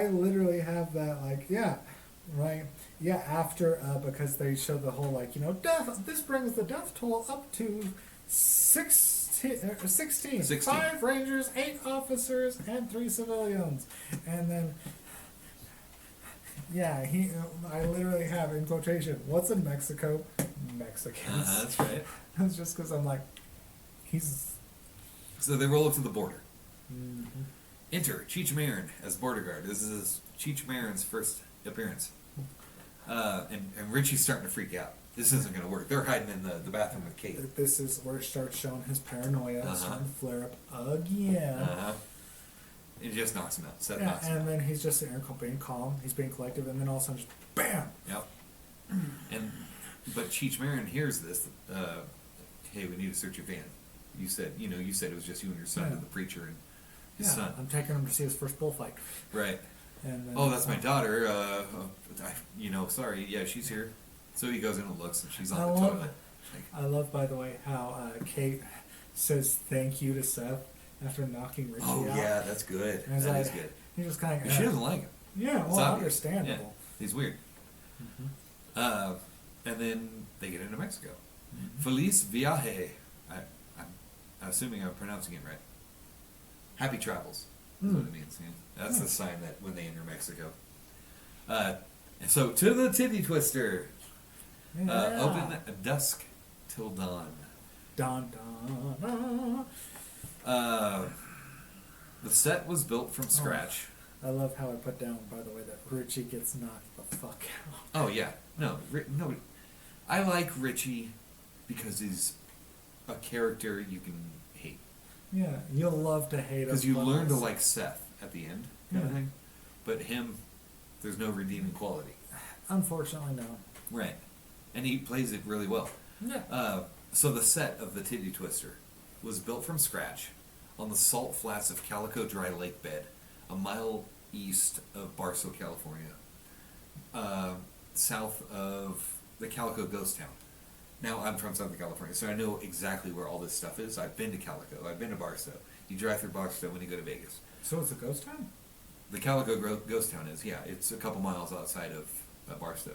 literally have that, like, yeah, right. Yeah, after, because they show the whole, like, death, this brings the death toll up to 16. 16. 5 Rangers, 8 officers, and 3 civilians. And then, yeah, I literally have in quotation, what's in Mexico? Mexicans. That's right. It's just because I'm like, he's... So they roll up to the border. Mm-hmm. Enter Cheech Marin as border guard. This is Cheech Marin's first appearance. And Richie's starting to freak out. This isn't going to work. They're hiding in the bathroom with Kate. This is where it starts showing his paranoia starting to flare up again. It just knocks him out. Seth Yeah, knocks him out. and then he's just sitting there being calm. He's being collective, and then all of a sudden, just BAM! Yep. But Cheech Marin hears this. Hey, we need to search your van. You said it was just you and your son Yeah. and the preacher and his Yeah, son. I'm taking him to see his first bullfight. Right. And then, Oh, that's my daughter. Sorry. Yeah, she's here. So he goes in and looks, and she's on the toilet. I love, by the way, how Kate says thank you to Seth after knocking Richie out. Oh, yeah, that's good. And That like, is good. He just kind But of... she doesn't like him. Yeah, It's well, obvious. understandable. Yeah, he's weird. Mm-hmm. And then they get into Mexico. Mm-hmm. Feliz viaje. I'm assuming I'm pronouncing it right. Happy travels. That's what it means. Yeah. That's the sign that when they enter Mexico. And so to the titty twister. Yeah. Open Dusk Till Dawn. Dun, dun, dun. The set was built from scratch. I love how I put down, by the way, that Richie gets knocked the fuck out. Oh yeah, no. I like Richie because he's a character you can hate. Yeah, you'll love to hate him. Because you but learn to also- like Seth at the end, kind of Yeah. thing. But him, there's no redeeming quality. Unfortunately, no. Right. And he plays it really well. Yeah. So the set of the Titty Twister was built from scratch on the salt flats of Calico Dry Lake Bed, a mile east of Barstow, California, south of the Calico Ghost Town. Now, I'm from Southern California, so I know exactly where all this stuff is. I've been to Calico. I've been to Barstow. You drive through Barstow when you go to Vegas. So it's a ghost town? The Calico Ghost Town is, yeah. It's a couple miles outside of Barstow.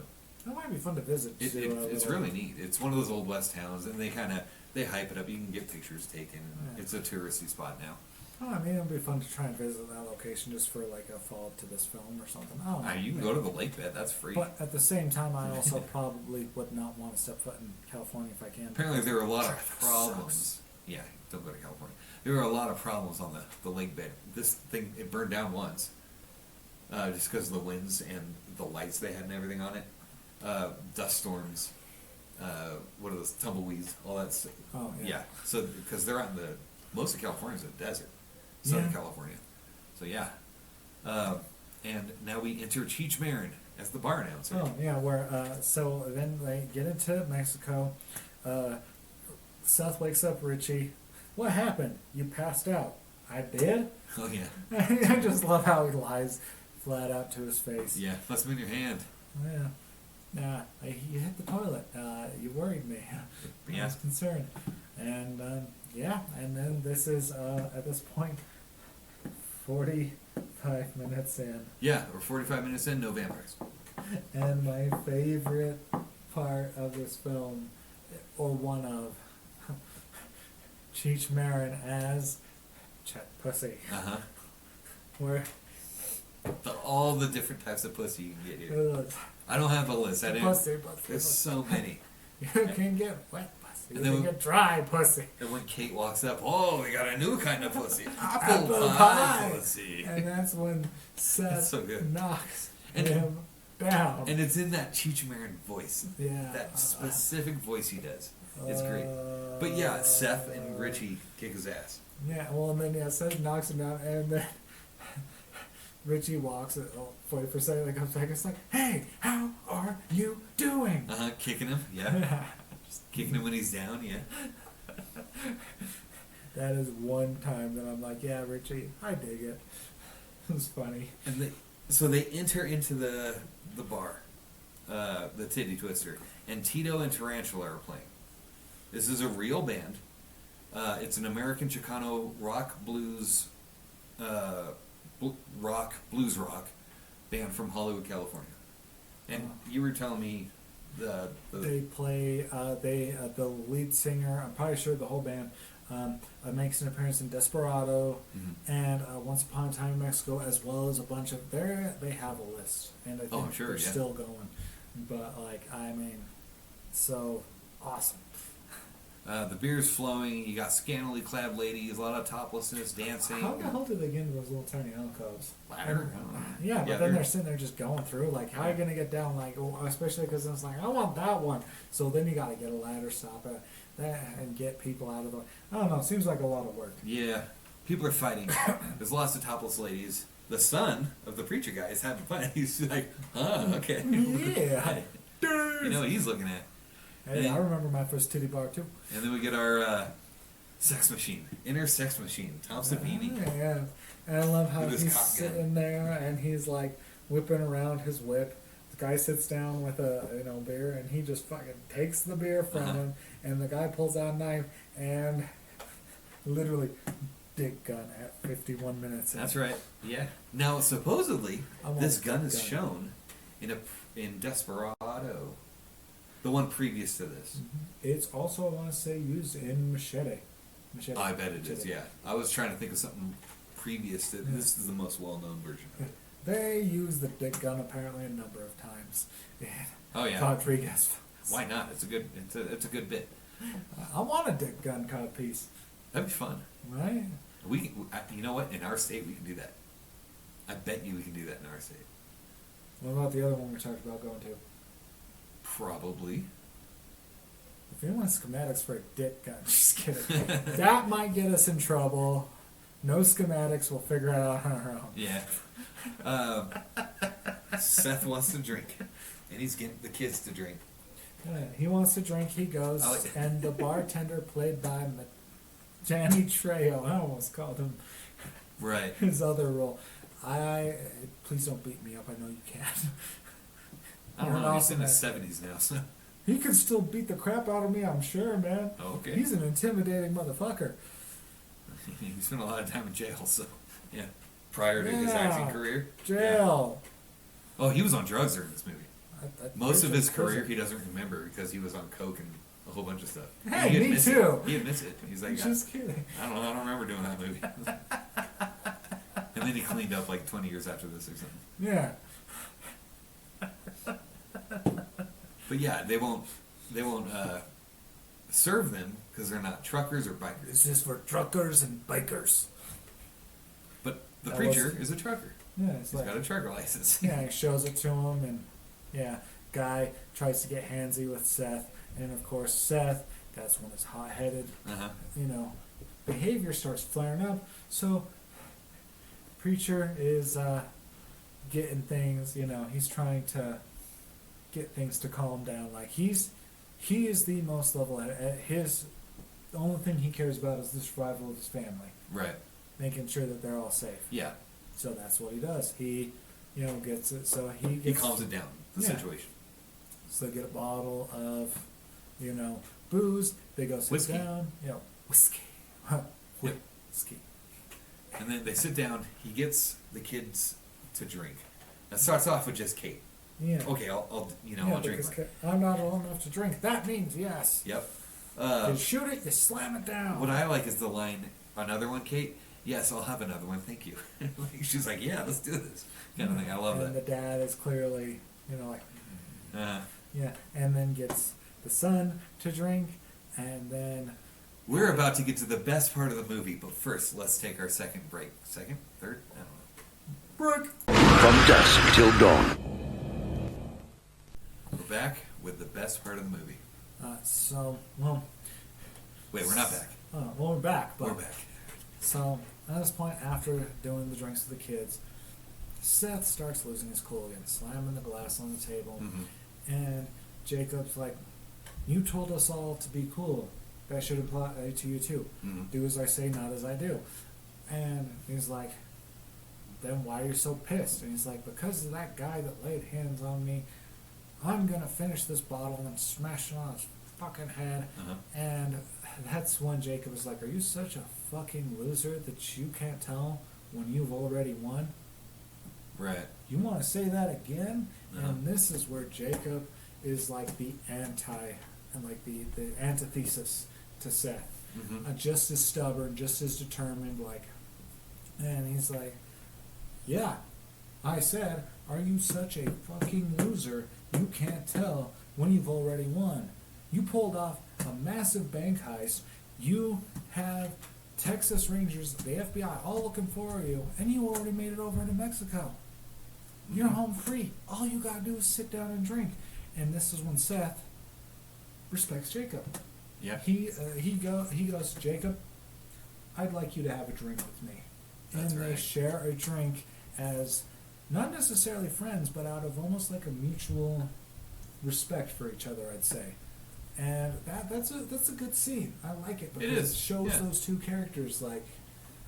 That might be fun to visit. It's really neat. It's one of those old west towns, and they hype it up. You can get pictures taken. And Yeah. It's a touristy spot now. Oh, I mean, it'd be fun to try and visit that location just for like a follow-up to this film or something. I don't know. You can go to the lake bed. That's free. But at the same time, I also probably would not want to step foot in California if I can. Apparently, there were a lot of Traffic problems. sucks. Yeah, don't go to California. There were a lot of problems on the lake bed. This thing, it burned down once, just because of the winds and the lights they had and everything on it. Dust storms. What are those, tumbleweeds? All that stuff. Oh, yeah. Yeah. So because they're out in most of California is a desert, Southern Yeah. California. So yeah. And now we enter Cheech Marin as the bar announcer. Oh, yeah, so then they get into Mexico. Seth wakes up Richie. What happened? You passed out. I did? Oh yeah. I just love how he lies flat out to his face. Yeah. Must have been your hand. Yeah. Nah, you hit the toilet. You worried me. I Yeah. was concerned. And, and then this is, at this point, 45 minutes in. Yeah. We're 45 minutes in. No vampires. And my favorite part of this film, or one of, Cheech Marin as Chet Pussy. Where All the different types of pussy you can get here. ugh, I don't have a list. pussy. There's so many. You can get wet pussy. You And then can we- get dry pussy. And when Kate walks up, oh, we got a new kind of pussy. Apple Apple pie. pie pussy. And that's when Seth That's so good. knocks And- him down. And it's in that Cheech Marin voice. Yeah. That specific voice he does. It's great. But yeah, Seth and Richie kick his ass. Yeah, well, and then Seth knocks him down, and then Richie walks it for a second, like comes back, it's like, hey, how are you doing? Kicking him, yeah. Kicking him when he's down, yeah. That is one time that I'm like, yeah, Richie, I dig it. It was funny. And so they enter into the bar, the Titty Twister, and Tito and Tarantula are playing. This is a real band. It's an American Chicano blues rock band from Hollywood, California. And you were telling me They play, the lead singer, I'm probably sure the whole band, makes an appearance in Desperado and Once Upon a Time in Mexico, as well as a bunch of they have a list, and I think I'm sure, they're yeah. still going. But like, I mean, so awesome. The beer's flowing. You got scantily clad ladies, a lot of toplessness, dancing. How the hell did they get into those little tiny alcoves? Ladder? I don't know. Yeah, but then they're sitting there just going through. Like, how are you gonna get down? Like, especially because it's like, I want that one. So then you gotta get a ladder, stop it, and get people out of the way. I don't know. It seems like a lot of work. Yeah, people are fighting. There's lots of topless ladies. The son of the preacher guy is having fun. He's like, okay. Yeah. You know what he's looking at. Hey, I remember my first titty bar too. And then we get our sex machine, inner sex machine, Tom Savini. Yeah, and I love how With his he's cock gun. sitting there and he's like whipping around his whip. The guy sits down with a beer and he just fucking takes the beer from him, and the guy pulls out a knife and literally dick gun at 51 minutes. That's right. Yeah. Now supposedly this gun is gun. shown in Desperado, the one previous to this. It's also, I want to say, used in Machete. I bet it is. Yeah. I was trying to think of something previous to this. Is the most well-known version of it. They use the dick gun apparently a number of times. Oh yeah. Rodriguez. Why not? It's a good bit. I want a dick gun cut piece. That'd be fun. Right? You know what? In our state, we can do that. I bet you we can do that in our state. What about the other one we talked about going to? Probably. If you want schematics for a dick gun, just kidding. That might get us in trouble. No schematics, we'll figure it out on our own. Yeah. Seth wants to drink, and he's getting the kids to drink. He wants to drink, he goes, and the bartender played by Danny Trejo, I almost called him Right. his other role. Please don't beat me up, I know you can't. I don't know. He's in his 70s now, so. He can still beat the crap out of me, I'm sure, man. Oh, okay. He's an intimidating motherfucker. He spent a lot of time in jail, so yeah. Prior to his acting career. Jail. Yeah. Oh, he was on drugs during this movie. Most of his career prison. he doesn't remember because he was on coke and a whole bunch of stuff. Hey, He me admits too. It. He admits it. He's like, Just kidding. I don't remember doing that movie. And then he cleaned up like 20 years after this or something. Yeah. But yeah, they won't serve them because they're not truckers or bikers. This is for truckers and bikers. But the That preacher is a trucker. Yeah, it's He's like, got a trucker license. yeah, he shows it to him, and yeah, guy tries to get handsy with Seth, and of course Seth, that's when his hot-headed, Uh-huh. behavior starts flaring up. So preacher is getting things, he's trying to get things to calm down. Like he is the most level-headed. The only thing he cares about is the survival of his family, Right. making sure that they're all safe. Yeah. So that's what he does. He, gets it. So he He calms it down, the Yeah. situation. So they get a bottle of, booze. They go sit Whiskey. down. Whiskey. Whiskey. And then they sit down. He gets the kids to drink. It starts off with just Kate. Yeah. Okay, I'll drink because mine. I'm not old enough to drink. That means yes. Yep. You shoot it, you slam it down. What I like is the line, another one, Kate? Yes, I'll have another one, thank you. She's like, yeah, let's do this. Kind of thing. I love and that. the dad is clearly, like, Uh, yeah, and then gets the son to drink, and then we're about to get to the best part of the movie, but first, let's take our second break. Second? Third? I don't know. break. From dusk till dawn. We're back with the best part of the movie. Wait, we're not back. We're back. But We're back. So at this point, after doing the drinks with the kids, Seth starts losing his cool again, slamming the glass on the table, and Jacob's like, "You told us all to be cool. That should apply to you too. Do as I say, not as I do." And he's like, "Then why are you so pissed?" And he's like, "Because of that guy that laid hands on me. I'm gonna finish this bottle and smash it on his fucking head." And that's when Jacob is like, "Are you such a fucking loser that you can't tell when you've already won? Right. You want to say that again?" And this is where Jacob is like the anti and like the antithesis to Seth. just as stubborn, just as determined, and he's like, yeah, I said, are you such a fucking loser? You can't tell when you've already won. You pulled off a massive bank heist. You have Texas Rangers, the FBI, all looking for you, and you already made it over into Mexico. You're home free. All you gotta do is sit down and drink. And this is when Seth respects Jacob. Yeah. He goes, Jacob, I'd like you to have a drink with me. That's and they right. share a drink as not necessarily friends, but out of almost like a mutual respect for each other, I'd say. And that's a good scene. I like it because It is, it shows yeah. those two characters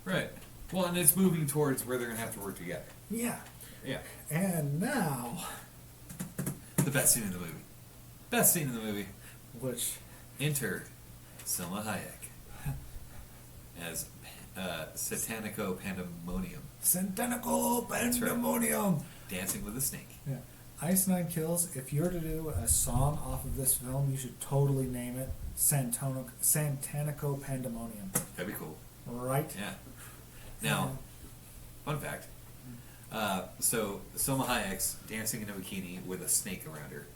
Right. Well, and it's moving towards where they're going to have to work together. yeah. Yeah. And now, The best scene in the movie. Best scene in the movie. which Enter Selma Hayek as Satanico Pandemonium, Centenical Pandemonium. dancing with a snake. Yeah. Ice Nine Kills, if you were to do a song off of this film, you should totally name it Santanico Pandemonium. That'd be cool. Right? Yeah. Now, fun fact. So Selma Hayek's dancing in a bikini with a snake around her.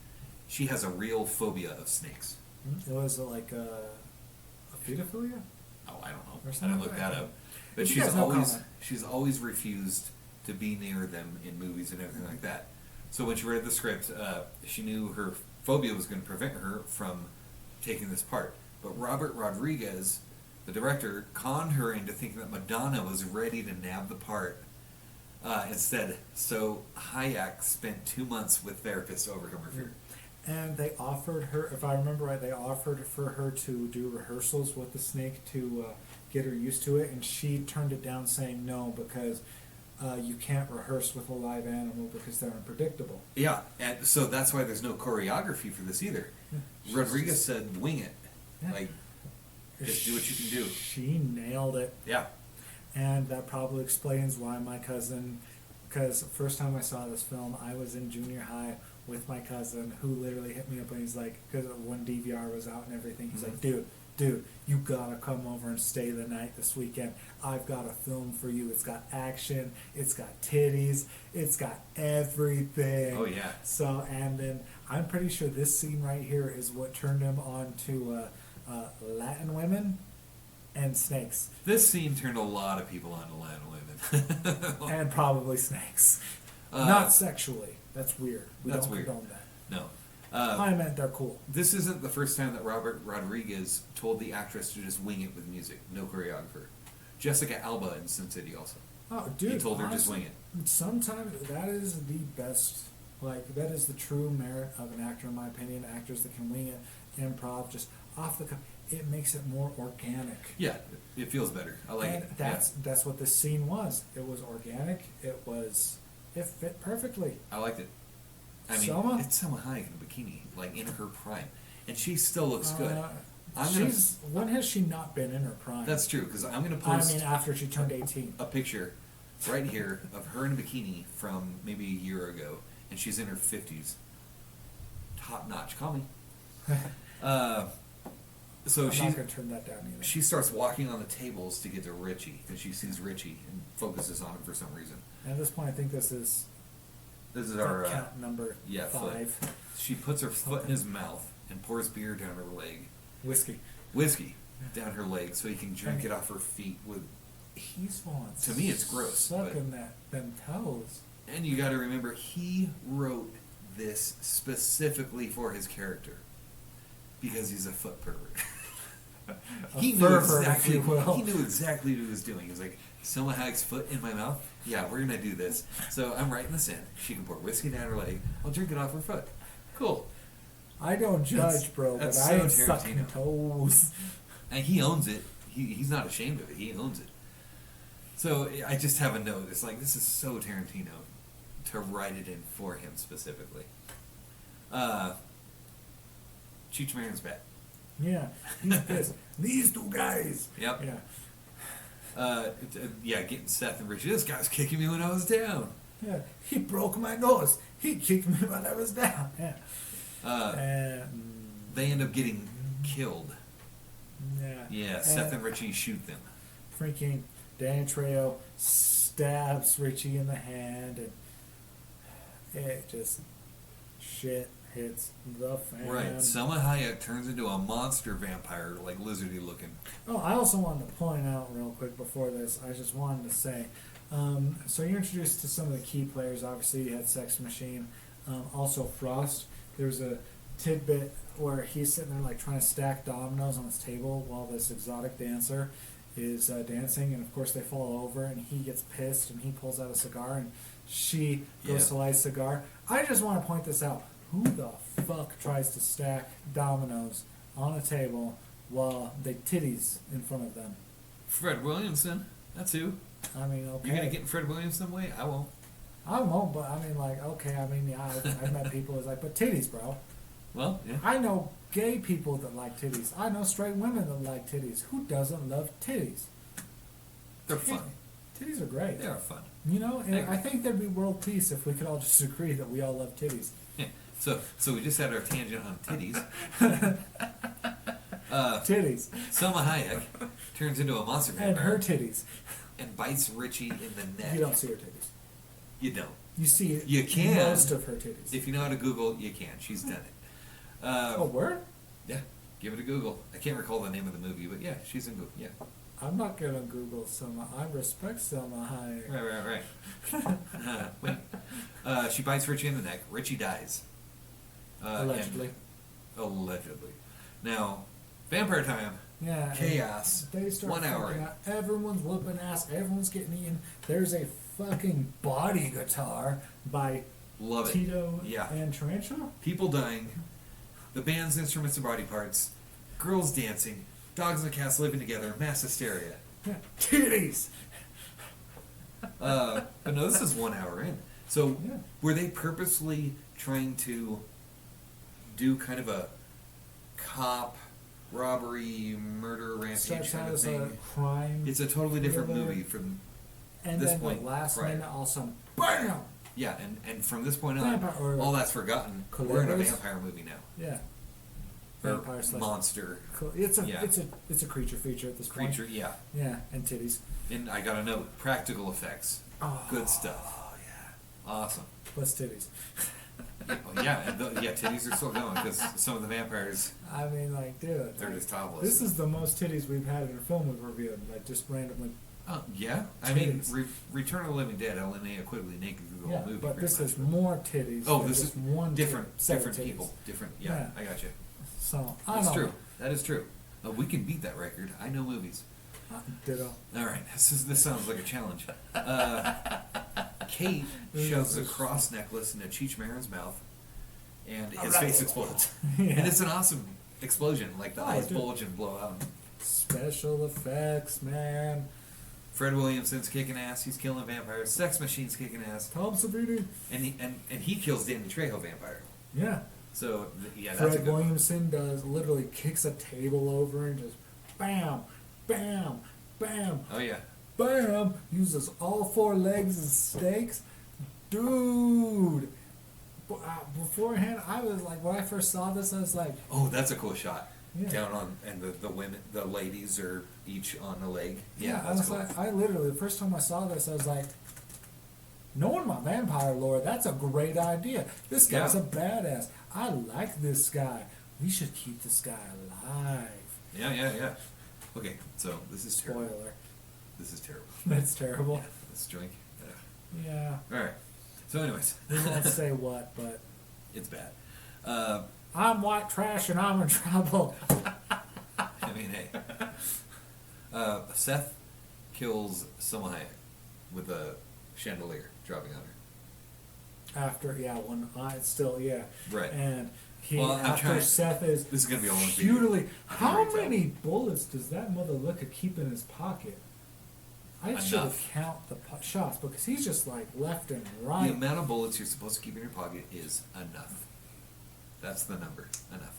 She has a real phobia of snakes. It was like a pedophilia? Oh, I don't know. Or I something didn't look like that that. up. But If you guys know, comment. she's always refused to be near them in movies and everything like that. So when she read the script, she knew her phobia was going to prevent her from taking this part. But Robert Rodriguez, the director, conned her into thinking that Madonna was ready to nab the part instead. So Hayek spent 2 months with therapists to overcome her fear. And they offered her, if I remember right, they offered for her to do rehearsals with the snake to get her used to it, and she turned it down, saying no, because you can't rehearse with a live animal because they're unpredictable. Yeah, and so that's why there's no choreography for this either. Yeah. Rodriguez said, "Wing it, Yeah. like just do what you can do." She nailed it. Yeah, And that probably explains why my cousin, because the first time I saw this film, I was in junior high with my cousin, who literally hit me up and he's like, because when DVR was out and everything, he's like, dude, you gotta come over and stay the night this weekend. I've got a film for you. It's got action, it's got titties, it's got everything. Oh, yeah. So, and then I'm pretty sure this scene right here is what turned him on to Latin women and snakes. this scene turned a lot of people on to Latin women. And probably snakes. Not sexually. That's weird. We That's don't weird. condone that. No. I meant they're cool. This isn't the first time that Robert Rodriguez told the actress to just wing it with music, no choreographer. Jessica Alba in Sin City also. Oh, dude. He told her just honestly, wing it. Sometimes that is the best. Like, that is the true merit of an actor, in my opinion. Actors that can wing it, improv, just off the cuff. It makes it more organic. Yeah, it feels better. I like And it. that's what this scene was. It was organic. It fit perfectly. I liked it. I mean, Selma? it's Selma Hayek in a bikini, like in her prime, and she still looks good. When has she not been in her prime? That's true, because I'm gonna I post mean, after she turned 18. a picture right here of her in a bikini from maybe a year ago, and she's in her 50s. Top notch. Call me. So I'm not gonna turn that down either. she starts walking on the tables to get to Richie, because she sees Richie and focuses on him for some reason. And at this point, I think this is This is our count number yeah, 5. foot. She puts her foot in his mouth and pours beer down her leg. Whiskey down her leg so he can drink it off her feet with. He's falling. To me, it's gross, Sucking them toes. And you got to remember, he wrote this specifically for his character because he's a foot pervert. He knew exactly. if you will. He knew exactly what he was doing. He was like, Selma Hayek's foot in my mouth. Yeah, we're gonna do this. So I'm writing this in. She can pour whiskey down her leg. I'll drink it off her foot. Cool. I don't judge, bro, but that's I so ain't sucking Tarantino. toes. And he owns it. He's not ashamed of it. He owns it. So I just have a note. It's like, this is so Tarantino to write it in for him specifically. Cheech Marin's back. Yeah, he's pissed. These two guys. Yep. Yeah. Yeah, getting Seth and Richie. This guy's kicking me when I was down. Yeah, he broke my nose. He kicked me when I was down. Yeah. They end up getting killed Yeah. Yeah, Seth and Richie shoot them. Freaking Danny Trejo stabs Richie in the hand, and it just shit hits the fan. Right. Selma Hayek turns into a monster vampire, like lizardy looking. Oh, I also wanted to point out real quick before this. I just wanted to say, so you're introduced to some of the key players. Obviously, you had Sex Machine, also Frost. There's a tidbit where he's sitting there like trying to stack dominoes on his table while this exotic dancer is dancing, and of course they fall over, and he gets pissed, and he pulls out a cigar, and she goes to light a cigar. I just want to point this out. Who the fuck tries to stack dominoes on a table while they titties in front of them? Fred Williamson. That's who. I mean, okay. You're gonna get in Fred Williamson way? I won't. I won't, but I mean, like, okay, I mean, yeah, I've met people who's like, but titties, bro. Well, yeah. I know gay people that like titties. I know straight women that like titties. Who doesn't love titties? They're fun. Titties are great. They are fun. You know, and I think there'd be world peace if we could all just agree that we all love titties. Yeah. So we just had our tangent on titties. Titties. Selma Hayek turns into a monster vampire. And her titties. And bites Richie in the neck. You don't see her titties. You don't. You see You can. most of her titties. If you know how to Google, you can. She's done it. Oh, word? Yeah. Give it a Google. I can't recall the name of the movie, but yeah, she's in Google. Yeah. I'm not gonna Google Selma. I respect Selma Hayek. Right. Wait. She bites Richie in the neck. Richie dies. Allegedly. Allegedly. Now, vampire time. Yeah. Chaos. They start 1 hour fucking in. out. Everyone's whooping ass. Everyone's getting eaten. There's a fucking body guitar by Love it. Tito Yeah. and Tarantula. People dying. The band's instruments and body parts. Girls dancing. Dogs and cats living together. Mass hysteria. Yeah. Titties. But no, this is 1 hour in. So, Yeah. were they purposely trying to do kind of a cop robbery murder rampage Starts kind out of as a thing? crime. It's a totally different thriller. movie from And this then point the last prior. minute, all of a sudden, BAM! Yeah, and from this point on, Vampire- or all that's forgotten. We're in a Colossus. vampire movie now. Yeah. Or Vampire slash monster It's a Yeah. it's a creature feature at this creature. point. Yeah, Yeah, and titties. and I got to note practical effects. Oh, Good stuff. Oh yeah. Awesome. Plus titties. Yeah, and titties are still going because some of the vampires I mean, like, dude. they're just topless. This is the most titties we've had in a film we've reviewed. Like, just randomly. Yeah, I mean, Titties. Return of the Living Dead, LNA equitably naked through the Yeah, whole movie. but pretty this much, is more titties. Oh, than this just is one set of different titties. people, different. Yeah, I got you. So I That's don't true. know. That is true. We can beat that record. I know movies. Ditto. All right, this sounds like a challenge. Kate shoves a cross necklace into Cheech Marin's mouth, and his face explodes. Yeah. And it's an awesome explosion, like the eyes dude. bulge and blow out. Special effects, man. Fred Williamson's kicking ass. He's killing vampires. Sex Machine's kicking ass, Tom Savini. and he kills Danny Trejo vampire. Yeah. So yeah, that's a Fred good one. Williamson literally kicks a table over and just bam, bam, bam, Oh yeah. bam. Uses all four legs as stakes. Dude. Beforehand, I was like, when I first saw this, I was like, Oh, that's a cool shot. Yeah. Down on, and the women, the ladies are each on a leg. yeah, I that's was cool. like, I literally, the first time I saw this, I was like, knowing my vampire lore, that's a great idea. This guy's Yeah. a badass. I like this guy. We should keep this guy alive. Yeah. Okay, so this is terrible. Spoiler. This is terrible. That's terrible. Yeah, let's drink. Yeah. All right. So, anyways, We won't say what, but it's bad. I'm white trash and I'm in trouble. I mean, hey. Seth kills Selma Hayek with a chandelier dropping on her. After, when I still, Right. And he, Well, I'm after trying- Seth is This is gonna be a long video. futilely. I can How already tell. many bullets does that mother looker keep in his pocket? I should have Enough. count the shots because he's just like left and The right. amount of bullets you're supposed to keep in your pocket is enough. That's the number. Enough.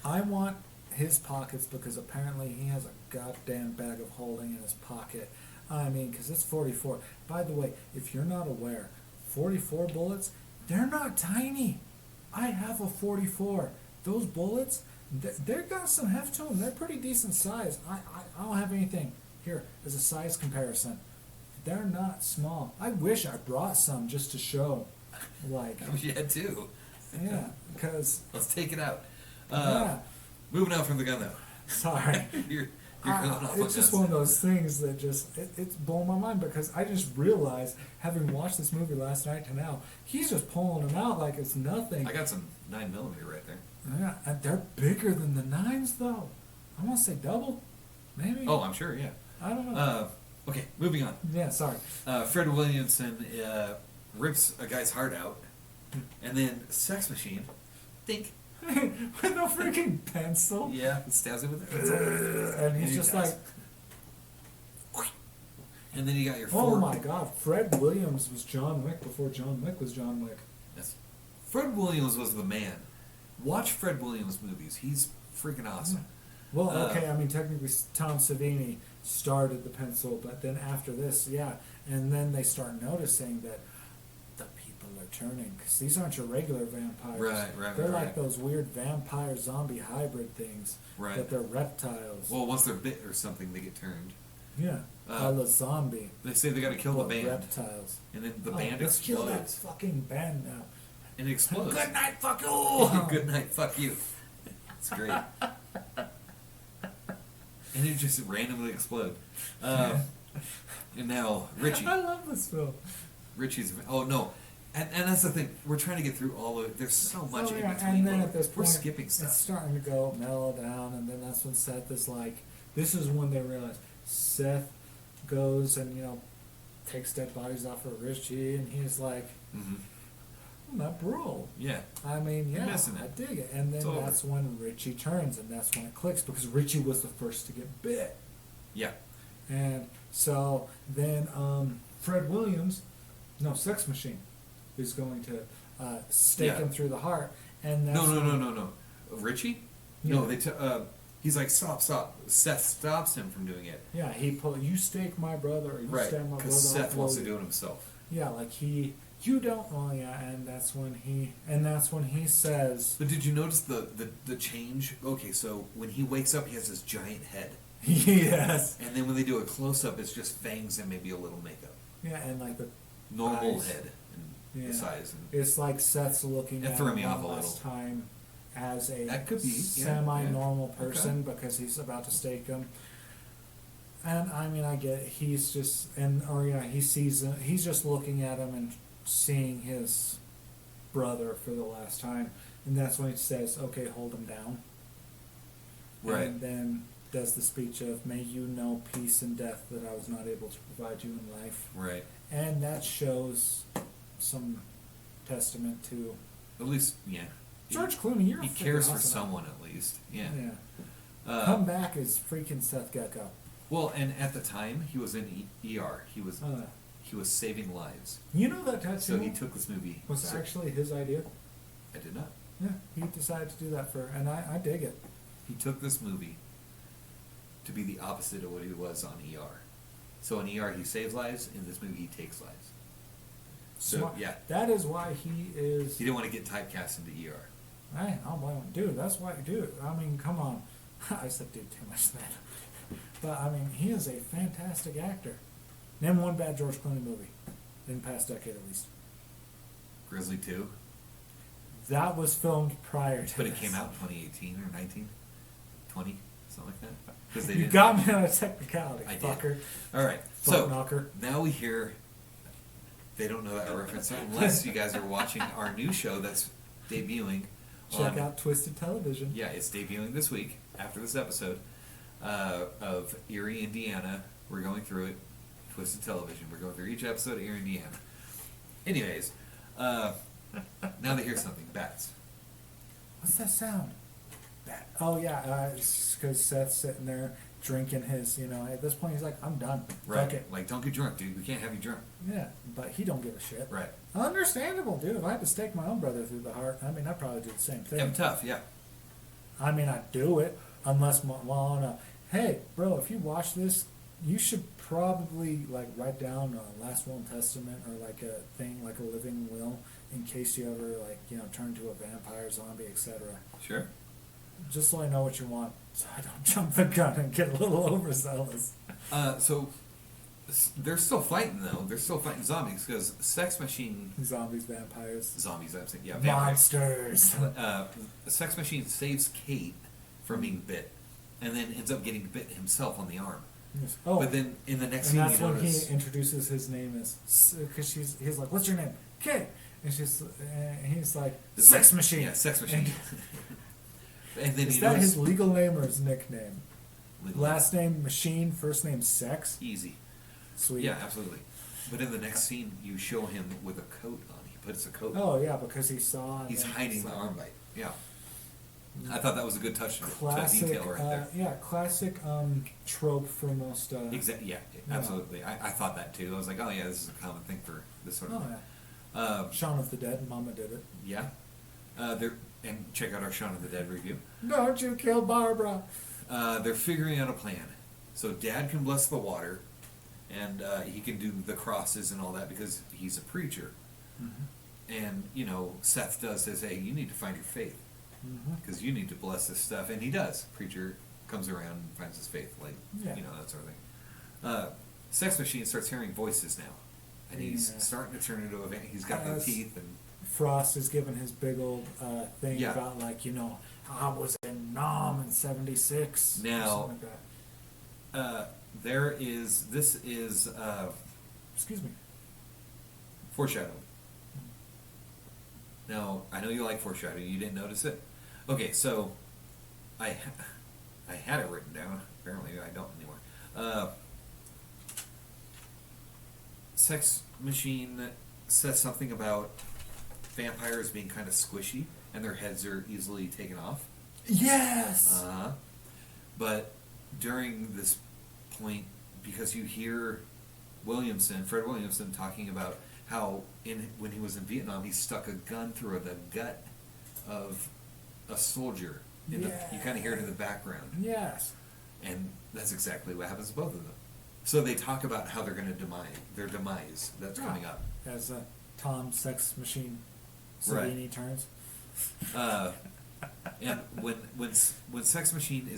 I want his pockets because apparently he has a goddamn bag of holding in his pocket. I mean, because it's 44. By the way, if you're not aware, 44 bullets, they're not tiny. I have a 44. Those bullets, They've got some heft to them. They're pretty decent size. I don't have anything here as a size comparison. They're not small. I wish I brought some just to show, like, I wish you had two. yeah, because Let's take it out. yeah. Moving out from the gun, though. Sorry. you're going off on It's just guns. one of those things that it's blown my mind because I just realized, having watched this movie last night to now, he's just pulling them out like it's nothing. I got some 9mm right there. Yeah, and they're bigger than the 9s though. I want to say double, maybe. Oh, I'm sure, yeah. I don't know. Okay, moving on. Yeah, sorry. Fred Williamson rips a guy's heart out, and then Sex Machine, think, With a freaking pencil. yeah, stabs him with a pencil. And he's he just dies. like, And then you got your oh four. my god, Fred Williams was John Wick before John Wick was John Wick. Yes. Fred Williams was the man. Watch Fred Williams movies. He's freaking awesome. Well, okay, I mean, technically Tom Savini started the pencil, but then after this, yeah, and then they start noticing that the people are turning, because these aren't your regular vampires. Right, They're right. like those weird vampire zombie hybrid things. Right. But they're reptiles. Well, once they're bit or something, they get turned. Yeah. A zombie. They say they got to kill the but band, reptiles. and then the Oh, band let's kill that explodes. fucking band now. And it explodes. Good night, fuck you! Good night, fuck you. It's great. And it just randomly explode. And now Richie. I love this film. Richie's. Oh no, and that's the thing. We're trying to get through all of it. There's so much Oh, in yeah, between. and then but at this we're point, skipping it's stuff. starting to go mellow down, and then that's when Seth is like, this is when they realize Seth goes and, takes dead bodies off of Richie, and he's like, Hmm. my bro. Yeah. I mean, You're yeah, missing I it. dig it. And then It's over. that's when Richie turns, and that's when it clicks, because Richie was the first to get bit. Yeah. And so then Fred Williams, Sex Machine, is going to stake Yeah. him through the heart. And that's No. Richie? Yeah. No, he's like, stop. Seth stops him from doing it. Yeah, you stake my brother, or you Right. stab my brother. Because Seth I'll wants blow to you. do it himself. Yeah, like you don't. Oh yeah, and that's when he says, But did you notice the change? Okay, so when he wakes up, he has this giant head. yes, And then when they do a close-up, it's just fangs and maybe a little makeup. yeah, and like the Normal eyes. head and Yeah. the size. And It's like Seth's looking It at threw him me off one a last little. time as a That could be, yeah, semi-normal yeah. person because he's about to stake him. And I mean, I get it. He's just he sees him. He's just looking at him and seeing his brother for the last time, and that's when he says, "Okay, hold him down." Right. And then does the speech of, "May you know peace and death that I was not able to provide you in life." Right. And that shows some testament to At least, yeah. George Clooney. You're He freaking cares for awesome. someone at least. Yeah. Yeah. Come back as freaking Seth Gecko. Well, and at the time, he was in ER. He was Uh, saving lives. you know that tattoo So he took this movie. was actually his idea. I did not. Yeah, he decided to do that and I dig it. He took this movie to be the opposite of what he was on ER. So in ER, he saves lives. In this movie, he takes lives. So, Smart. yeah. That is why he is. He didn't want to get typecast into ER. I don't blame him. Dude, that's why, dude. I mean, come on. I said dude too much then. But, I mean, he is a fantastic actor. Name one bad George Clooney movie in the past decade at least. Grizzly 2. That was filmed prior to But it this. came out in 2018 or 19? 20? Something like that? Because You got me on a technicality, I did. fucker. All right. Fuck So knocker. now we hear. They don't know that reference unless you guys are watching our new show that's debuting. Check out Twisted Television. Yeah, it's debuting this week after this episode of Erie, Indiana. We're going through it. Twisted Television. We're going through each episode of Erie, Indiana. Anyways, now they hear something. Bats. What's that sound? Bat. Oh yeah, it's because Seth's sitting there drinking his. At this point he's like, I'm done. Right. Fuck it. Like, don't get drunk, dude. We can't have you drunk. Yeah, but he don't give a shit. Right. Understandable, dude. If I had to stake my own brother through the heart, I mean, I'd probably do the same thing. Yeah, tough. Yeah. I mean, I'd do it unless hey, bro, if you watch this, you should probably write down a last will and testament or like a thing like a living will in case you ever turn to a vampire, zombie, etc. Sure. just so I know what you want, so I don't jump the gun and get a little overzealous. So they're still fighting though. They're still fighting zombies because Sex Machine Zombies, vampires, zombies. I'm saying, yeah, vampires. monsters. Sex Machine saves Kate from being bit, and then ends up getting bit himself on the arm. Yes. Oh, But then in the next and scene, that's you when notice. he introduces his name as because he's like, "What's your name?" Kate, and he's like, It's "Sex like- Machine." Yeah, Sex Machine. And then Is you that notice his legal name or his nickname? legal- Last name Machine, first name Sex. easy. Sweet. Yeah, absolutely. But in the next scene, you show him with a coat on. He puts a coat. Oh yeah, because he saw. and He's then hiding saw. the arm bite. Yeah. I thought that was a good touch to Classic, detail right there. yeah, classic trope for most. Exactly. Yeah, Yeah. absolutely. I thought that too. I was like, oh yeah, this is a common thing for this sort of Oh thing. yeah. Shaun of the Dead, Mama did it. Yeah. And check out our Shaun of the Dead review. Don't you kill Barbara. They're figuring out a plan. So Dad can bless the water, and he can do the crosses and all that because he's a preacher. And Seth says, hey, you need to find your faith because you need to bless this stuff, and he does. Preacher comes around and finds his faith, Yeah. that sort of thing. Sex Machine starts hearing voices now, and he's Yeah. starting to turn into a. He's got the Yes. teeth and. Frost is giving his big old thing Yeah. about I was in Nam in '76. Now- like that. This is Excuse me. foreshadowing. Now, I know you like foreshadowing. You didn't notice it? Okay, so I had it written down. Apparently I don't anymore. Sex Machine says something about vampires being kind of squishy and their heads are easily taken off. Yes. But during this point, because you hear Fred Williamson, talking about how when he was in Vietnam, he stuck a gun through the gut of a soldier. You kind of hear it in the background. Yes. And that's exactly what happens to both of them. So they talk about how they're going to their demise that's coming up. As Tom Sex Machine Right. Savini turns. And when Sex Machine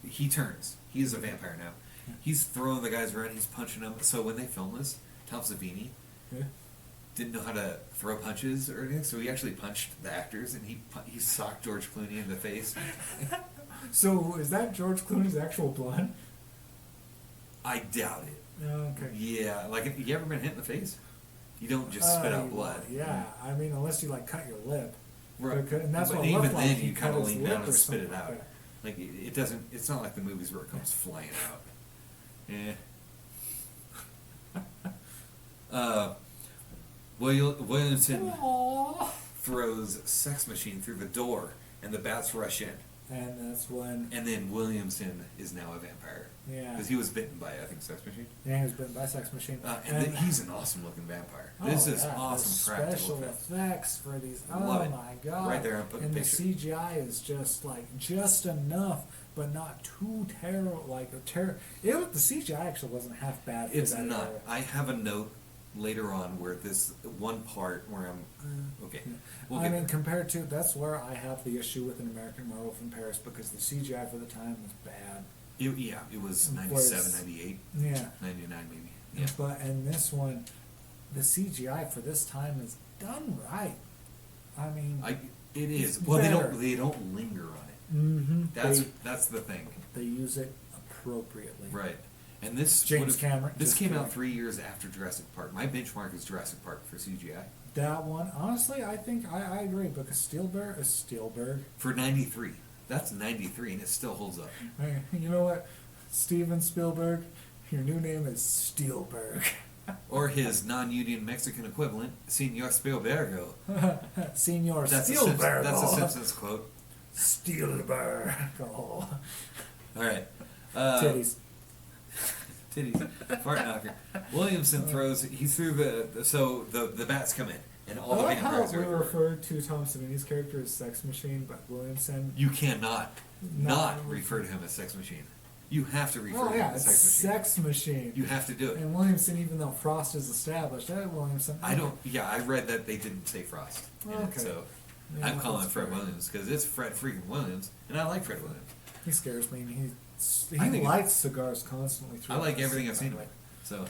he turns. He is a vampire now. He's throwing the guys around. He's punching them. So when they film this, Tom Savini Yeah. didn't know how to throw punches or anything, so he actually punched the actors, and he socked George Clooney in the face. So is that George Clooney's actual blood? I doubt it. Oh, okay. Yeah, like you ever been hit in the face? You don't just spit out blood. Yeah, I mean, unless you cut your lip. Right. And that's But what it even looked like. then, He you cut kind of his lean lip down or and spit it something out. like that. Like it doesn't. It's not like the movies where it comes flying out. Williamson Aww. throws Sex Machine through the door, and the bats rush in. And that's when. And then Williamson is now a vampire. Yeah. Because he was bitten by, I think, Sex Machine. Yeah, he was bitten by Sex Machine. He's an awesome looking vampire. Oh, This is yeah, awesome the practical special effects. effects for these. Love Oh it. my god! Right there, I'm putting and a the picture. CGI is just enough, but not too terrible. The CGI actually wasn't half bad. For It's that not. era. I have a note later on where this one part where I'm okay. We'll I get mean, there. compared to that's where I have the issue with an American Werewolf in Paris because the CGI for the time was bad. It was 97, 98, Yeah. 99 maybe. Yeah. But in this one, the CGI for this time is done right. I mean, It is. It's Well, better. they don't linger on it. mm-hmm, That's the thing. they use it appropriately. Right. And this James would've- Cameron, This just came out kidding. 3 years after Jurassic Park. My benchmark is Jurassic Park for CGI. That one, honestly, I think I agree because Spielberg. For 93. That's 93 and it still holds up. Hey, you know what, Steven Spielberg, your new name is Spielberg. Or his non-union Mexican equivalent, Senor Spielbergo. Senor That's Spielberg. That's a Simpsons quote. Spielberg. Oh. All right. Titties. Titties. Fart knocker. Williamson he threw the bats come in and all I the like how vampires we are everywhere. referred to Tom Savini's character as Sex Machine, but Williamson. You cannot No. not refer to him as Sex Machine. You have to refer Oh to him yeah, as it's Sex Machine. Sex Machine. You have to do it. And Williamson, even though Frost is established, Williamson. I don't. Yeah, I read that they didn't say Frost. In Okay. It, so Yeah, I'm calling that's it Fred fair. Williams because it's Fred freaking Williams, and I like Fred Williams. He scares me, and he I think lights cigars constantly. I like everything I've by the seen. way, So,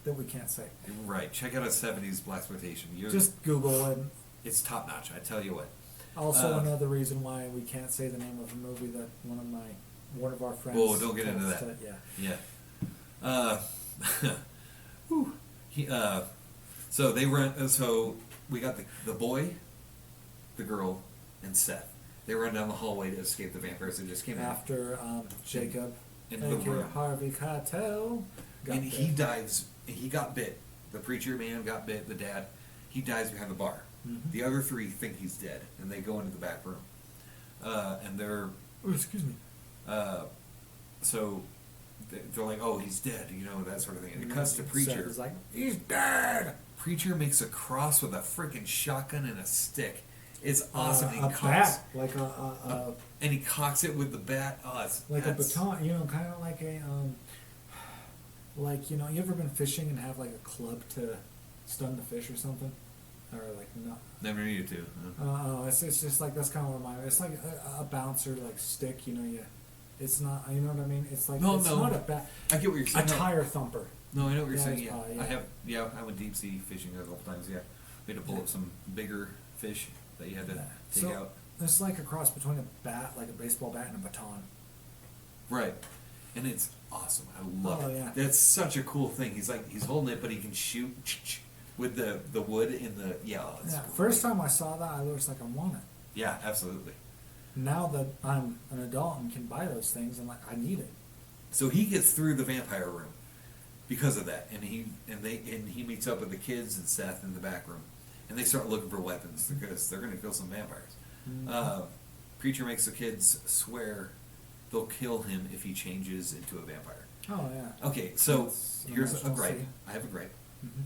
that we can't say. right, check out a '70s blaxploitation. Just Google it. It's top notch. I tell you what. Also, another reason why we can't say the name of a movie that one of our friends. Whoa, don't get into told us that. Yeah. Yeah. Whew. So they run. So we got the boy, the girl, and Seth. They run down the hallway to escape the vampires that just came out. After Jacob, In the aka room. Harvey Keitel, And he dives. He got bit. The preacher man got bit. The dad. He dies behind the bar. Mhm. The other three think he's dead, and they go into the back room. And they're Oh, excuse me. so they're like, "Oh, he's dead," that sort of thing. And it cuts to Seth preacher. is like, he's dead. Preacher makes a cross with a freaking shotgun and a stick. It's awesome. A bat, like a and he cocks it with the bat. Oh, like a baton, kind of like a you ever been fishing and have like a club to stun the fish or something, or like not. Never needed to. It's just like that's kind of what it's like a bouncer like stick, it's not, you know what I mean? It's like it's not a bat. I get what you're A saying. tire thumper. No, I know what you're Yeah, saying. it's Yeah, probably, yeah. I went deep sea fishing a couple times. Yeah, we had to pull up some bigger fish that you had to take So out. it's like a cross between a bat, like a baseball bat, and a baton. Right, and it's awesome. I love Oh, it. yeah. That's such a cool thing. He's holding it, but he can shoot with the wood in the It's Yeah. great. First time I saw that, I was like, I want it. Yeah, absolutely. Now that I'm an adult and can buy those things, I'm like, I need it. So he gets through the vampire room because of that, and he meets up with the kids and Seth in the back room, and they start looking for weapons because they're going to kill some vampires. Mhm. Preacher makes the kids swear they'll kill him if he changes into a vampire. Oh yeah. Okay, so That's a here's a national gripe. scene. I have a gripe. Mhm.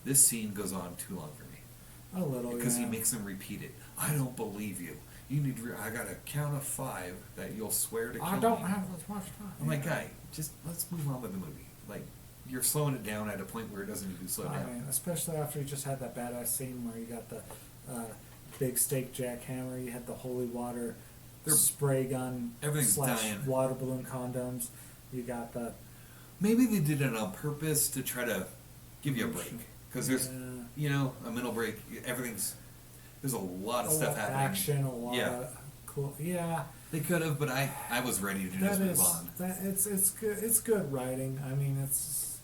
This scene goes on too long for me A little, because yeah. he makes them repeat it. I don't believe you. You need to. I got to count of 5 that you'll swear to kill I don't me. have as much time. I'm like, guy, just let's move on with the movie. Like, you're slowing it down at a point where it doesn't need to be slowed I down. mean, especially after you just had that badass scene where you got the big steak jackhammer, you had the holy water They're- spray gun everything's slash dying. water balloon condoms. You got the Maybe they did it on purpose to try to give you a break. Because there's, Yeah. a mental break. There's a lot of a stuff lot of happening. action, a lot Yeah. of cool. Yeah, They could have, but I was ready to just that move is on. it's good. It's good writing. I mean, it's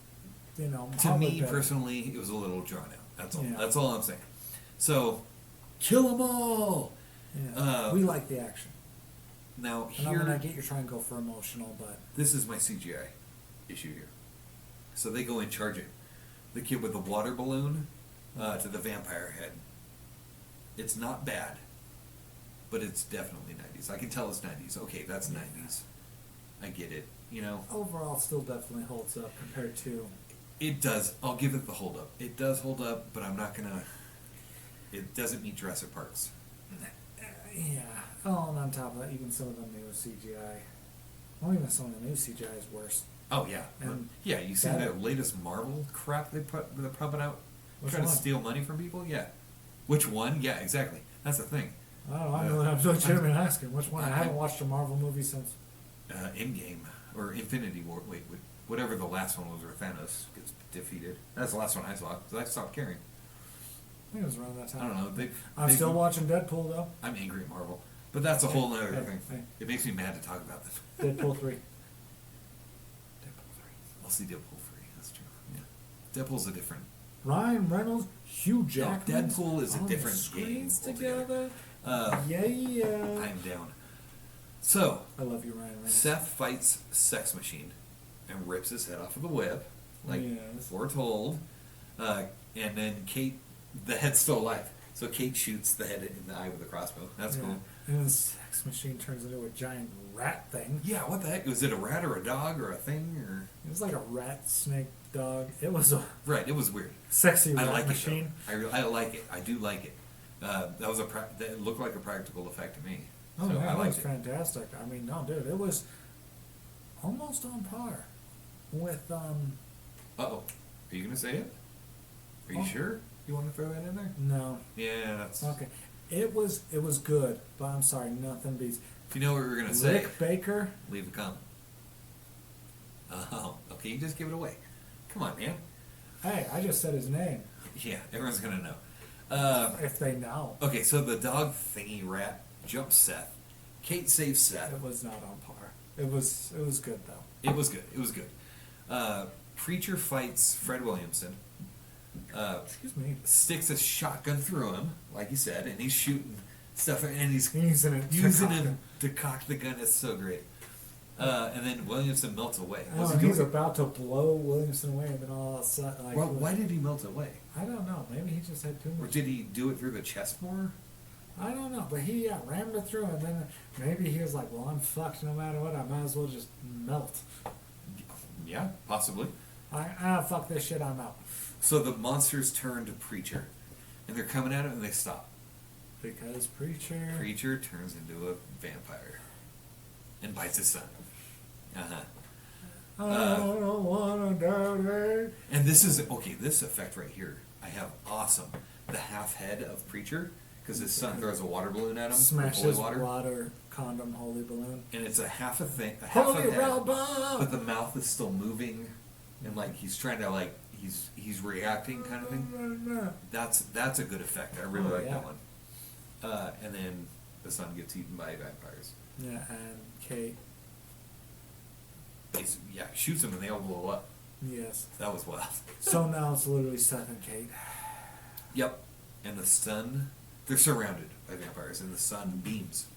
To I'll me look at it. personally, it was a little drawn out. That's all. Yeah. That's all I'm saying. So, kill them all. Yeah. We like the action. Now And here, I get you're trying to go for emotional, but this is my CGI issue here. So they go and charge it. The kid with the water balloon to the vampire head. It's not bad, but it's definitely 90s. I can tell it's 90s. Okay, that's 90s. I get it. overall, it still definitely holds up compared to. It does. I'll give it the hold up. It does hold up, but I'm not gonna. It doesn't meet Jurassic Park's. Yeah. Oh, and on top of that, even some of the new CGI. Well, even some of the new CGI is worse. Oh yeah, And yeah. You see that- that latest Marvel crap they're pumping out, Which trying to one? steal money from people. Yeah, which one? Yeah, exactly. That's the thing. I don't know. I know that I'm legitimate asking which one. I I- haven't watched a Marvel movie since. Endgame or Infinity War. Wait, whatever the last one was where Thanos gets defeated. That's the last one I saw because I stopped caring. I think it was around that time. I don't know. I'm still watching Deadpool though. I'm angry at Marvel, but that's a whole other Hey, thing. hey. It makes me mad to talk about this. Deadpool 3. Deadpool 3. I'll see Deadpool 3. That's true. Yeah. Deadpool's a different. Ryan Reynolds, Hugh Jackman. Deadpool is a on different the screens game together. altogether. Yeah. I'm down. So, I love you, Ryan Reynolds. Seth fights Sex Machine and rips his head off of the web, like Yes. foretold. And then Kate, the head's still alive. So Kate shoots the head in the eye with a crossbow. That's cool. And the sex machine turns into a giant rat thing. Yeah, what the heck? Was it a rat or a dog or a thing? Or It was like a rat, snake, dog. It was a Right, it was weird. sexy I rat like machine. it, though. I like it. I do like it. That was that looked like a practical effect to me. Oh, So yeah, I that was liked it. fantastic. I mean, no, dude, it was almost on par with, Uh-oh. Are you going to say it? Are you Oh. sure? You want to throw that in there? no. Yeah, that's... Okay. It was good, but I'm sorry, nothing beats If you know what we were gonna say, Rick Baker. leave a comment. Oh, okay, you just give it away. Come on, man. Hey, I just said his name. Yeah, everyone's gonna know. If they know. Okay, so the dog thingy rat jumps Seth. Kate saves Seth. It was not on par. It was good though. It was good. It was good. Preacher fights Fred Williamson. Excuse me. Sticks a shotgun through him, like you said, and he's shooting stuff, and he's Using it to using cock him to cock the gun. It's so great. And then Williamson melts away. Oh, and he's about to blow Williamson away, and then all of a sudden, like, Well, why did he melt away? I don't know. Maybe he just had too Or much. did he do it through the chest more? I don't know, but he rammed it through, and then maybe he was like, "Well, I'm fucked no matter what. I might as well just melt. Yeah, possibly. Fuck this shit. I'm out." So the monsters turn to Preacher, and they're coming at him, and they stop. Because Preacher. Preacher turns into a vampire and bites his son. I don't wanna die. And this is okay. This effect right here, I have awesome. The half head of Preacher, because his son throws a water balloon at him, with Smashes holy water, condom, holy balloon. and it's a half a thing, a half Holy a head, rubber. but the mouth is still moving, and like he's trying to like he's reacting kind of thing. That's a good effect. I really like that one. And then the son gets eaten by vampires. Yeah, and Kate. Yeah, shoots him and they all blow up. Yes. That was wild. So now it's literally Seth and Kate. Yep. And the sun, they're surrounded by vampires, and the sun beams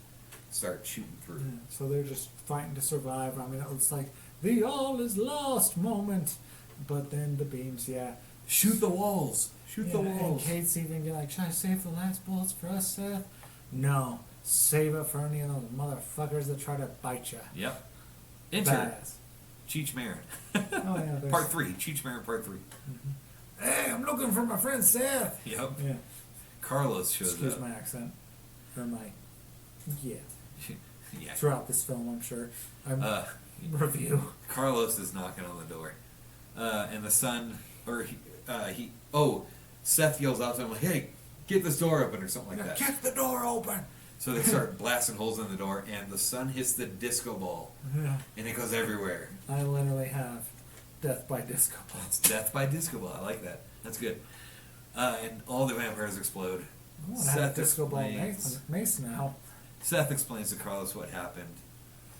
start shooting through. Yeah, so they're just fighting to survive. I mean, it's like the all is lost moment. But then the beams, Shoot the walls. Shoot the And walls. Kate's even like, "Should I save the last bullets for us, Seth?" No. Save it for any of those motherfuckers that try to bite you. Yep. Enter Badass. Cheech Marin. Oh, yeah. there's- Part 3. Cheech Marin Part 3. Hey, I'm looking for my friend Seth. Yep. Yeah. Carlos shows Excuse up. my accent. Or my. Yeah. Yeah. Throughout this film, I'm sure. Uh, Review. Carlos is knocking on the door. And the son, Seth yells out to him, like, "Hey, get this door open," or something like that. Get the door open. So they start blasting holes in the door, and the son hits the disco ball, Yeah. and it goes everywhere. I literally have Death by Disco Ball. It's death by disco ball. I like that. That's good. And all the vampires explode. I want to have Disco Ball Mace now. Seth explains to Carlos what happened,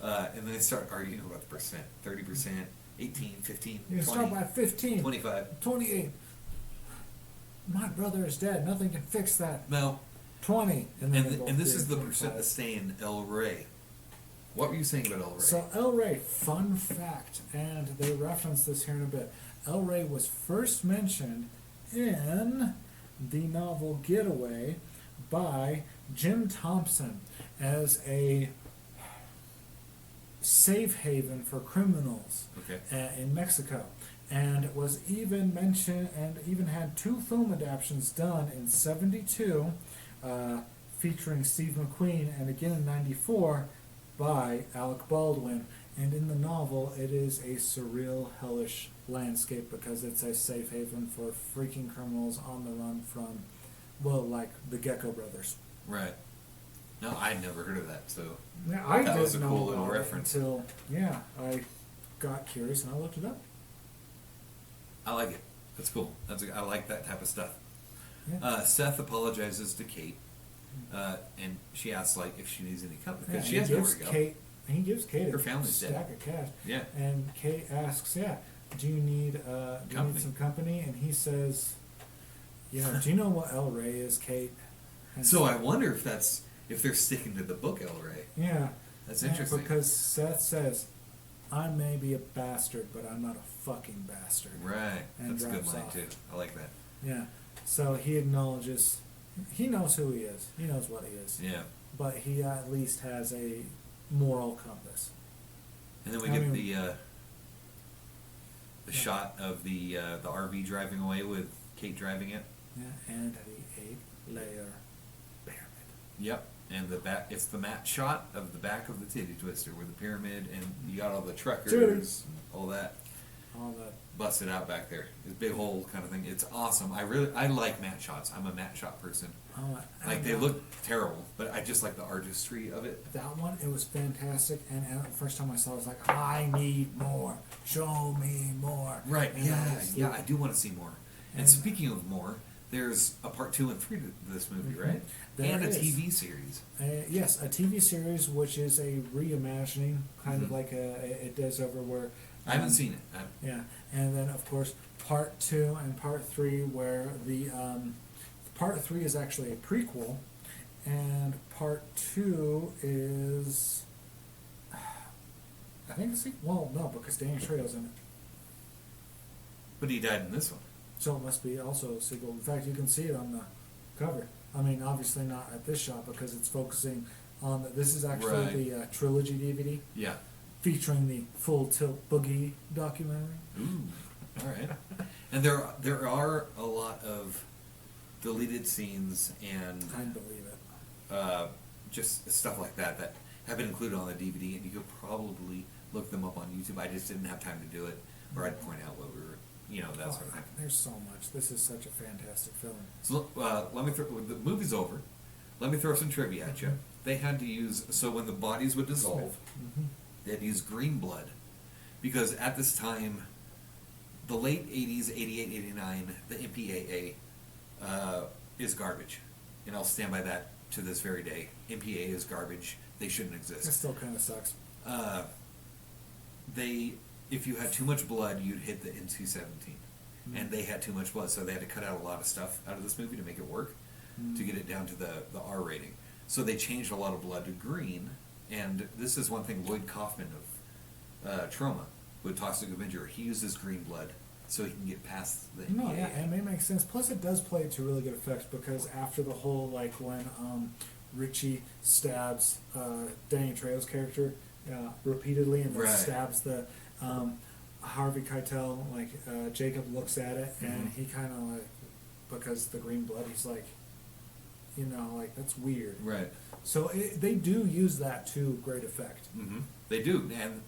and then they start arguing about the percent. 30%, 18, 15, You can 20, start by 15. 25. 28. My brother is dead. Nothing can fix that. No. 20. And then they both this do is the 25. percent to stay in El Rey. What were you saying about El Rey? So El Rey, fun fact, and they reference this here in a bit. El Rey was first mentioned in the novel Getaway by Jim Thompson as a safe haven for criminals Okay. in Mexico. And it was even mentioned, and even had 2 film adaptations done in '72, featuring Steve McQueen, and again in '94 by Alec Baldwin. And in the novel, it is a surreal, hellish landscape because it's a safe haven for freaking criminals on the run from, well, like the Gecko Brothers. Right. No, I'd never heard of that, so Yeah, I that was a didn't cool know little about it reference. until, I got curious and I looked it up. I like it. That's cool. I like that type of stuff. Yeah. Seth apologizes to Kate, and she asks like if she needs any company Yeah, because she has nowhere to go. He gives Kate Her a family's stack dead. of cash. Yeah. And Kate asks, do you need some company? And he says, do you know what El Rey is, Kate? And So I wonder if they're sticking to the book El Rey. yeah. That's Yeah, interesting. Because Seth says, I may be a bastard, but I'm not a fucking bastard. Right. And That's a good drops line off. too. I like that. Yeah. So he acknowledges, he knows who he is. He knows what he is. Yeah. But he at least has a moral compass. And then we I get mean- the shot of the RV driving away with Kate driving it. Yeah, and the 8-layer pyramid. Yep. And it's the matte shot of the back of the titty twister with the pyramid, and you got all the truckers Titties. and all that. all the busted out back there. This big hole kind of thing. It's awesome. I like matte shots. I'm a matte shot person. Like they look terrible, but I just like the artistry of it. That one, it was fantastic, and the first time I saw it, I was like, I need more. Show me more. Right. And Yeah. I do want to see more. And speaking of more, there's a part 2 and 3 to this movie, right? There and a is. TV series. Yes, a TV series, which is a reimagining, kind of like it does over where. I haven't seen it. Yeah, and then of course part 2 and part 3, where the part 3 is actually a prequel, and part 2 is, I think, well, no, because Danny Trejo's in it, But he died in this one. so it must be also a sequel. In fact, you can see it on the cover. I mean, obviously not at this shot because it's focusing on this is actually Right. the trilogy DVD Yeah. featuring the Full Tilt Boogie documentary. Ooh. All right. And there are a lot of deleted scenes and I believe it. just stuff like that that have been included on the DVD, and you could probably look them up on YouTube. I just didn't have time to do it, or I'd point out what we were, that sort of thing. There's so much. This is such a fantastic film. So let me throw. The movie's over. Let me throw some trivia at you. They had to use when the bodies would dissolve, they had to use green blood, because at this time, the late '80s, '88, '89, the MPAA is garbage, and I'll stand by that to this very day. MPAA is garbage. They shouldn't It exist. still kind of sucks. If you had too much blood, you'd hit the NC-17, and they had too much blood, so they had to cut out a lot of stuff out of this movie to make it work, to get it down to the R rating. So they changed a lot of blood to green, and this is one thing Lloyd Kaufman of Trauma, with Toxic Avenger, he uses green blood so he can get past the No, MPAA. yeah, and it makes sense. Plus, it does play to really good effect because after the whole, like when Richie stabs Danny Trejo's character repeatedly and then Right. stabs the Harvey Keitel, Jacob looks at it and he kind of like, because the green blood, he's like, that's weird. Right. So they do use that to great effect. Mm-hmm. They do, and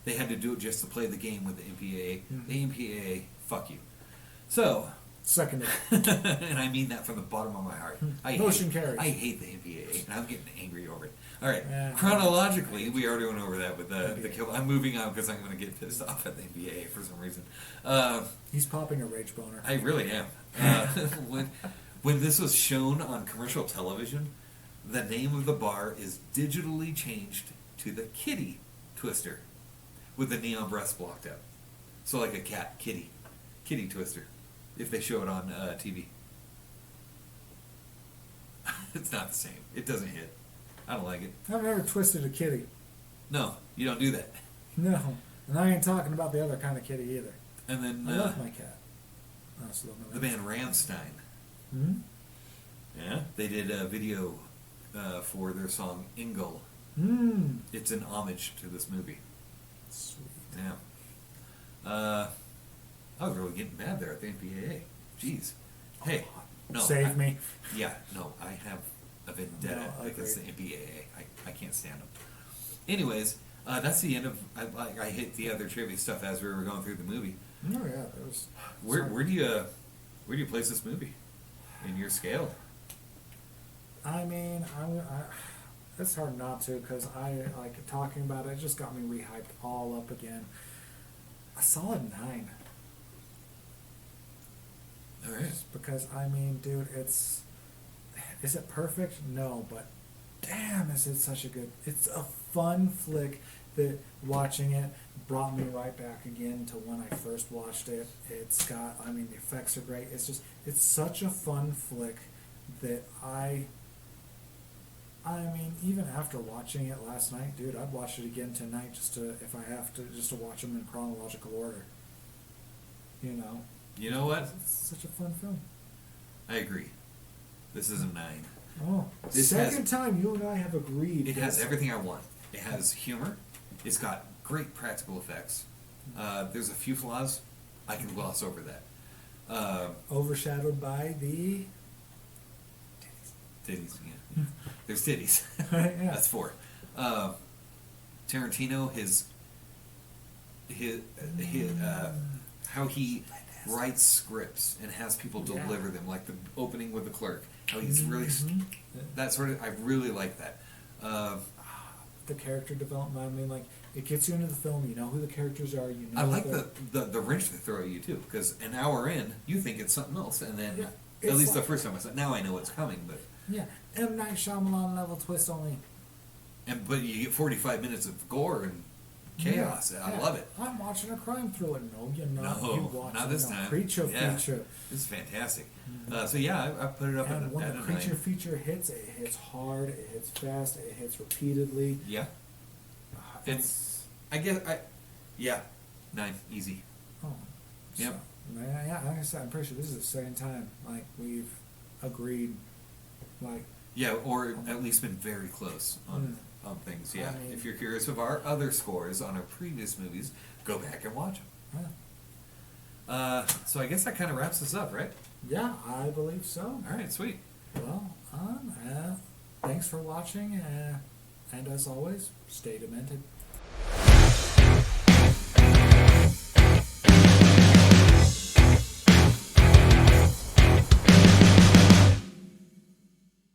they had to do it just to play the game with the MPAA. The MPAA, fuck you. So, Seconded. and I mean that from the bottom of my heart. Motion carries. I hate the MPAA, and I'm getting angry over it. All right, Yeah. chronologically, we already went over that with the kill. I'm moving on because I'm going to get pissed off at the MPAA for some reason. He's popping a rage boner. I really am. When this was shown on commercial television, the name of the bar is digitally changed to the Kitty Twister, with the neon breast blocked out. So like a cat, kitty Twister, if they show it on TV. It's not the same. It doesn't hit. I don't like it. I've never twisted a kitty. No, you don't do that. No. And I ain't talking about the other kind of kitty either. And then I love my cat. I also love my the band Rammstein. Hmm? Yeah, they did a video for their song Engel. Hmm. It's an homage to this movie. Sweet. Yeah. I was really getting bad there at the MPAA. Jeez. Hey, no. Save me. Yeah, no, I have a vendetta No, against the agreed. MPAA. I can't stand them. Anyways, that's the end of. I hit the other trivia stuff as we were going through the movie. Oh yeah, that was. Where do you place this movie in your scale? I mean, it's hard not to because I like talking about it. It just got me rehyped all up again. A solid 9. All right. Just because I mean, dude, is it perfect? No, but damn, is it such a good? It's a fun flick that watching it brought me right back again to when I first watched it. It's got, I mean, the effects are great. It's such a fun flick that I mean, even after watching it last night, dude, I'd watch it again tonight if I have to, just to watch them in chronological order. You know what? It's such a fun film. I agree. This is a 9. Oh, This second time you and I have agreed. It has Yes. everything I want. It has humor. It's got great practical effects. There's a few flaws. I can gloss over that. Overshadowed by the Titties, yeah. There's titties. Yeah. That's 4. Tarantino, his how he writes scripts and has people deliver them, like the opening with the clerk. How he's really that sort of. I really like that. The character development. I mean, like it gets you into the film. You know who the characters are. You know. I like the wrench they throw at you too, because an hour in, you think it's something else, and then at least the first time I saw it, now I know what's coming. But yeah, M. Night Shyamalan level twist only. But you get 45 minutes of gore and chaos. Yeah, I love it. I'm watching a crime thriller. No, you're not. No, You're watching not this time. Creature feature. This is fantastic. So yeah, I put it up And at when a the 9. creature feature hits, it hits hard, it hits fast, it hits repeatedly. Yeah. It's, I guess, 9, easy. Oh, Yep. So, yeah, like I said, I'm pretty sure this is the second time like we've agreed, like. Yeah, or at least been very close on things. Yeah. I mean, if you're curious of our other scores on our previous movies, go back and watch them. So I guess that kind of wraps us up, right? Yeah, I believe so. All right, sweet. Well, thanks for watching, and as always, stay demented.